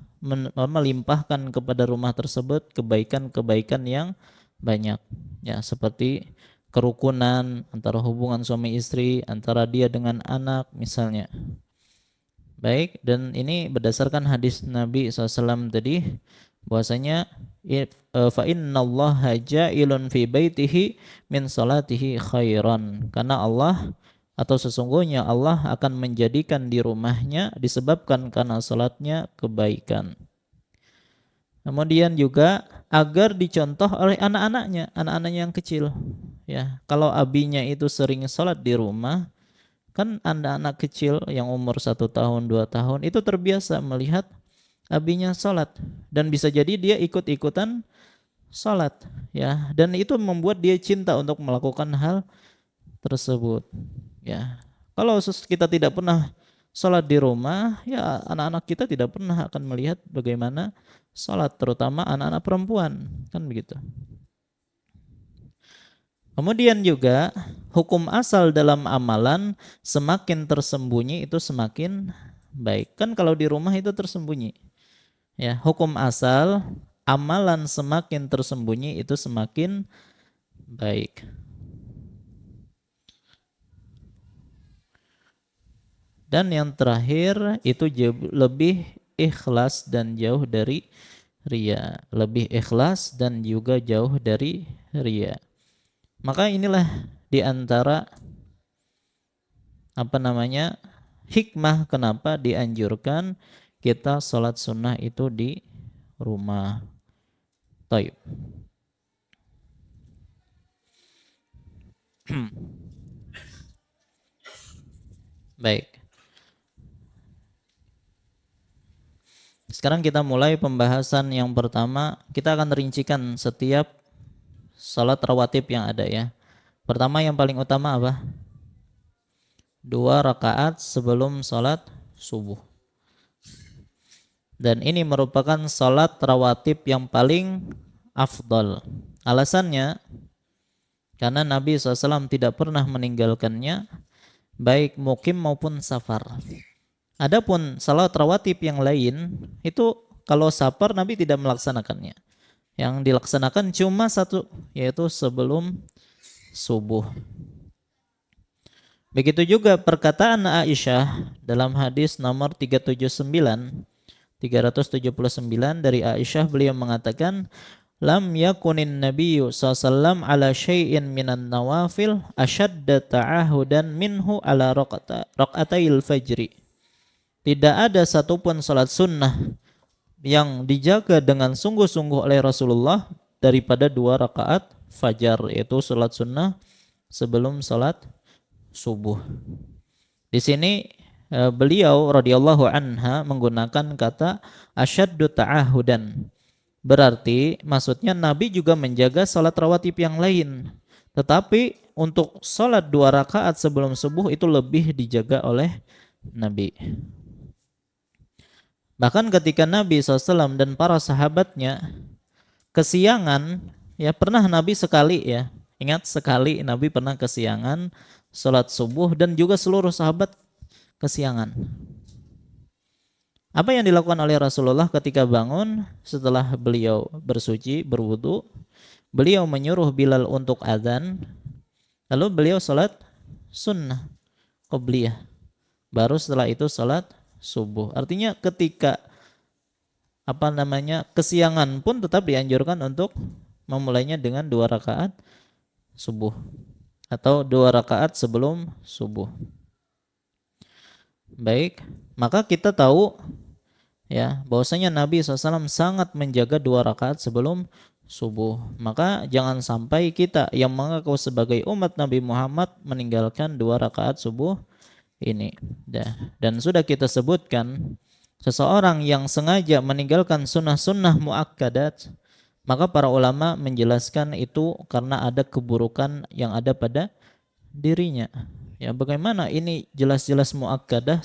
melimpahkan kepada rumah tersebut kebaikan-kebaikan yang banyak. Ya, seperti kerukunan antara hubungan suami istri, antara dia dengan anak misalnya. Baik, dan ini berdasarkan hadis Nabi SAW tadi, bahwasanya fa innallaha ja'ilun fi baitihi min salatihi khairan, karena Allah atau sesungguhnya Allah akan menjadikan di rumahnya disebabkan karena salatnya kebaikan. Kemudian juga agar dicontoh oleh anak-anaknya yang kecil. Ya, kalau abinya itu sering salat di rumah, kan anak-anak kecil yang umur 1 tahun, 2 tahun itu terbiasa melihat abinya salat dan bisa jadi dia ikut-ikutan salat, ya, dan itu membuat dia cinta untuk melakukan hal tersebut. Ya, kalau kita tidak pernah salat di rumah, ya anak-anak kita tidak pernah akan melihat bagaimana salat, terutama anak-anak perempuan, kan begitu. Kemudian juga hukum asal dalam amalan semakin tersembunyi itu semakin baik. Kan kalau di rumah itu tersembunyi. Ya, hukum asal amalan semakin tersembunyi itu semakin baik. Dan yang terakhir itu lebih ikhlas dan jauh dari ria, lebih ikhlas dan juga jauh dari ria. Maka inilah di antara hikmah kenapa dianjurkan kita sholat sunnah itu di rumah. Taib. Baik. Sekarang kita mulai pembahasan yang pertama. Kita akan rincikan setiap salat rawatib yang ada ya. Pertama yang paling utama apa? 2 rakaat sebelum salat subuh. Dan ini merupakan salat rawatib yang paling afdal. Alasannya karena Nabi SAW tidak pernah meninggalkannya baik mukim maupun safar. Adapun salat rawatib yang lain itu kalau safar Nabi tidak melaksanakannya. Yang dilaksanakan cuma satu, yaitu sebelum subuh. Begitu juga perkataan Aisyah dalam hadis nomor 379 dari Aisyah, beliau mengatakan lam yakunin nabiyyu sallallahu ala syai'in minan nawafil ashadda ta'ahudan minhu ala raqatail fajri. Tidak ada satupun salat sunnah yang dijaga dengan sungguh-sungguh oleh Rasulullah daripada 2 rakaat fajar, yaitu salat sunnah sebelum salat subuh. Di sini beliau radhiyallahu anha menggunakan kata asyaddu ta'ahudan. Berarti maksudnya Nabi juga menjaga salat rawatib yang lain. Tetapi untuk salat 2 rakaat sebelum subuh itu lebih dijaga oleh Nabi. Bahkan ketika Nabi SAW dan para sahabatnya kesiangan, ya pernah Nabi sekali ya, ingat sekali Nabi pernah kesiangan salat subuh dan juga seluruh sahabat kesiangan. Apa yang dilakukan oleh Rasulullah ketika bangun setelah beliau bersuci, berwudu, beliau menyuruh Bilal untuk azan, lalu beliau salat sunnah qobliyah. Baru setelah itu salat subuh. Artinya ketika kesiangan pun tetap dianjurkan untuk memulainya dengan 2 rakaat subuh atau 2 rakaat sebelum subuh. Baik, maka kita tahu ya bahwasanya Nabi SAW sangat menjaga 2 rakaat sebelum subuh. Maka jangan sampai kita yang mengaku sebagai umat Nabi Muhammad meninggalkan 2 rakaat subuh ini. Dan sudah kita sebutkan, seseorang yang sengaja meninggalkan sunnah-sunnah muakkadat, maka para ulama menjelaskan itu karena ada keburukan yang ada pada dirinya. Ya, bagaimana ini jelas-jelas muakkadah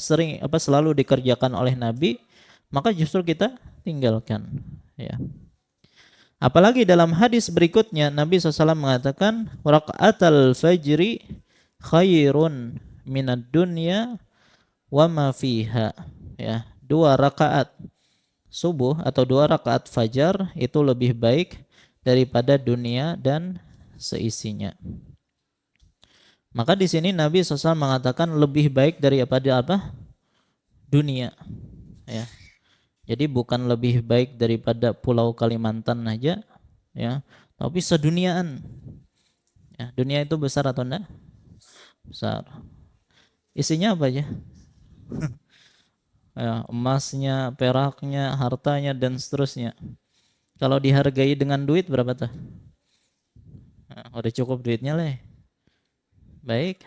selalu dikerjakan oleh Nabi, maka justru kita tinggalkan. Ya. Apalagi dalam hadis berikutnya Nabi SAW mengatakan rakaatul fajri khairun minad dunya wa ma fiha. Ya, 2 rakaat subuh atau 2 rakaat fajar itu lebih baik daripada dunia dan seisinya. Maka di sini Nabi SAW mengatakan lebih baik daripada apa? Dunia. Ya. Jadi bukan lebih baik daripada Pulau Kalimantan aja, ya, tapi seduniaan. Ya, dunia itu besar atau enggak? Besar. Isinya apa aja? Ya, emasnya, peraknya, hartanya dan seterusnya. Kalau dihargai dengan duit berapa tuh? Nah, udah cukup duitnya lah. Baik.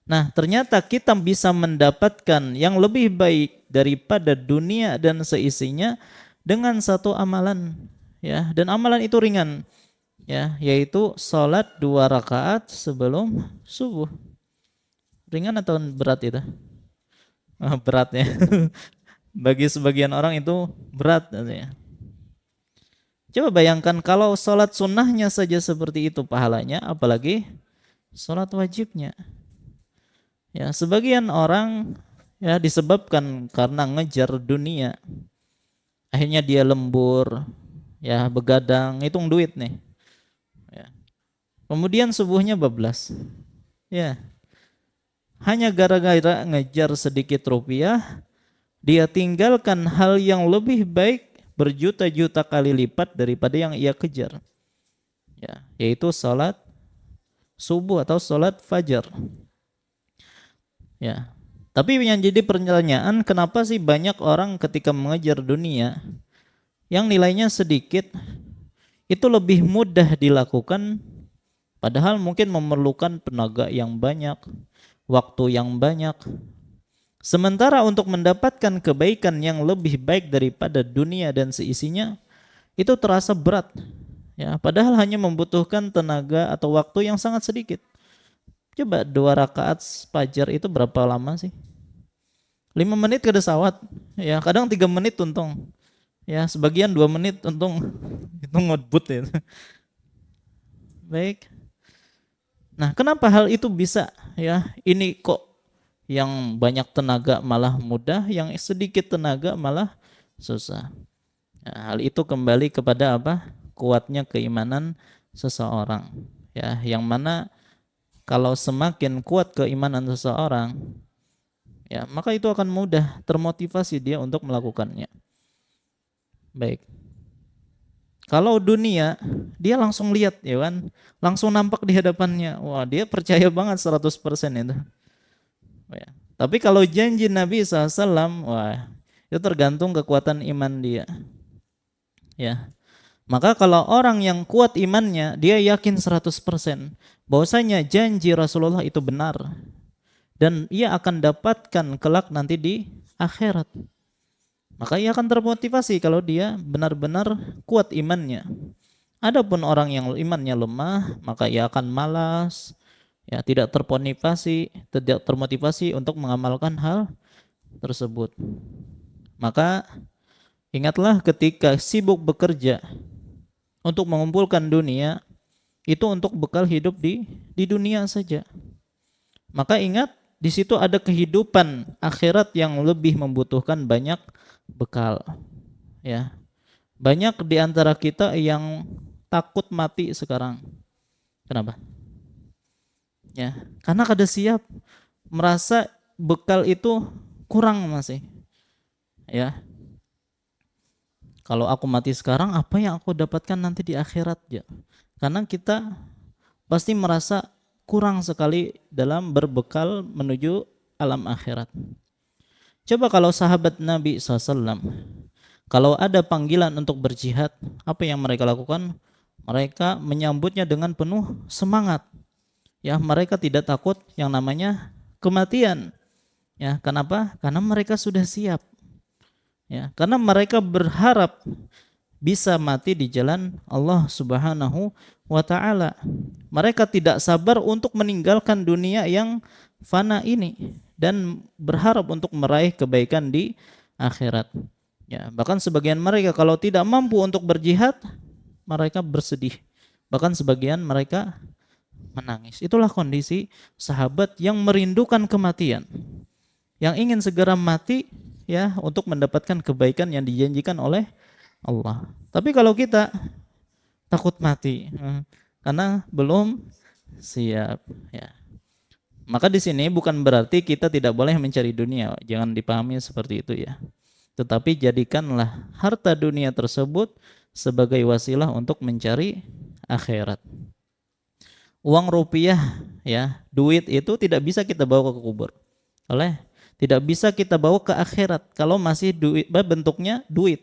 Nah, ternyata kita bisa mendapatkan yang lebih baik daripada dunia dan seisinya dengan satu amalan, ya. Dan amalan itu ringan, ya, yaitu salat 2 rakaat sebelum subuh. Ringan atau berat itu? Berat ya. Bagi sebagian orang itu berat ya. Coba bayangkan kalau salat sunnahnya saja seperti itu pahalanya, apalagi salat wajibnya. Ya, sebagian orang ya disebabkan karena ngejar dunia, akhirnya dia lembur, ya begadang, hitung duit nih. Ya. Kemudian subuhnya bablas. Ya. Hanya gara-gara ngejar sedikit rupiah, dia tinggalkan hal yang lebih baik berjuta-juta kali lipat daripada yang ia kejar. Ya, yaitu salat subuh atau salat fajar. Ya. Tapi yang jadi pertanyaan, kenapa sih banyak orang ketika mengejar dunia yang nilainya sedikit itu lebih mudah dilakukan, padahal mungkin memerlukan tenaga yang banyak, waktu yang banyak. Sementara untuk mendapatkan kebaikan yang lebih baik daripada dunia dan seisinya itu terasa berat. Ya, padahal hanya membutuhkan tenaga atau waktu yang sangat sedikit. Coba 2 rakaat fajar itu berapa lama sih? 5 menit ke pesawat, ya kadang 3 menit untung, ya sebagian 2 menit untung, itu ngebut ya. Baik. Nah, kenapa hal itu bisa? Ya, ini kok yang banyak tenaga malah mudah, yang sedikit tenaga malah susah. Nah, hal itu kembali kepada apa? Kuatnya keimanan seseorang. Ya, yang mana kalau semakin kuat keimanan seseorang, ya maka itu akan mudah termotivasi dia untuk melakukannya. Baik. Kalau dunia, dia langsung lihat ya kan, langsung nampak di hadapannya. Wah, dia percaya banget 100% itu. Ya. Tapi kalau janji Nabi SAW, wah, itu tergantung kekuatan iman dia. Ya. Maka kalau orang yang kuat imannya, dia yakin 100% bahwasanya janji Rasulullah itu benar dan ia akan dapatkan kelak nanti di akhirat. Maka ia akan termotivasi kalau dia benar-benar kuat imannya. Adapun orang yang imannya lemah, maka ia akan malas, ya tidak termotivasi untuk mengamalkan hal tersebut. Maka ingatlah ketika sibuk bekerja untuk mengumpulkan dunia, itu untuk bekal hidup di dunia saja. Maka ingat, di situ ada kehidupan akhirat yang lebih membutuhkan banyak bekal. Ya. Banyak di antara kita yang takut mati sekarang. Kenapa? Ya, karena kada siap, merasa bekal itu kurang masih. Ya. Kalau aku mati sekarang, apa yang aku dapatkan nanti di akhirat ya? Karena kita pasti merasa kurang sekali dalam berbekal menuju alam akhirat. Coba kalau sahabat Nabi SAW, kalau ada panggilan untuk berjihad, apa yang mereka lakukan? Mereka menyambutnya dengan penuh semangat. Ya, mereka tidak takut yang namanya kematian. Ya, kenapa? Karena mereka sudah siap. Ya, karena mereka berharap bisa mati di jalan Allah Subhanahu wa taala. Mereka tidak sabar untuk meninggalkan dunia yang fana ini dan berharap untuk meraih kebaikan di akhirat. Ya, bahkan sebagian mereka kalau tidak mampu untuk berjihad, mereka bersedih. Bahkan sebagian mereka menangis. Itulah kondisi sahabat yang merindukan kematian, yang ingin segera mati ya untuk mendapatkan kebaikan yang dijanjikan oleh Allah. Tapi kalau kita takut mati karena belum siap ya. Maka di sini bukan berarti kita tidak boleh mencari dunia, jangan dipahami seperti itu ya. Tetapi jadikanlah harta dunia tersebut sebagai wasilah untuk mencari akhirat. Uang rupiah ya, duit itu tidak bisa kita bawa ke kubur. Tidak bisa kita bawa ke akhirat kalau masih duit bentuknya duit.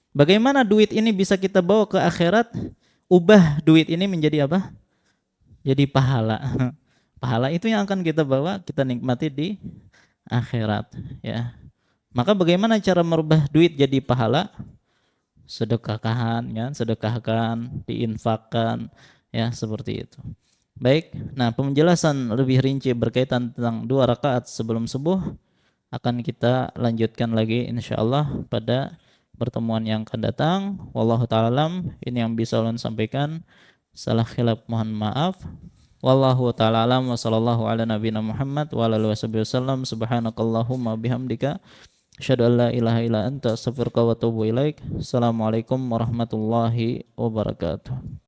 Bagaimana duit ini bisa kita bawa ke akhirat? Ubah duit ini menjadi apa? Jadi pahala. Pahala itu yang akan kita bawa, kita nikmati di akhirat ya. Maka bagaimana cara merubah duit jadi pahala? Sedekahkan ya, sedekahkan, diinfakkan ya, seperti itu. Baik, nah penjelasan lebih rinci berkaitan tentang 2 rakaat sebelum subuh akan kita lanjutkan lagi insyaallah pada pertemuan yang akan datang. Wallahu ta'ala alam, ini yang bisa ulun sampaikan. Salah khilaf mohon maaf. Wallahu ta'ala alam wa sallallahu ala nabiyina Muhammad wa ala alihi wasallam. Subhanakallahumma bihamdika asyhadu an la ilaha illa anta astaghfiruka wa atubu ilaik. Assalamualaikum warahmatullahi wabarakatuh.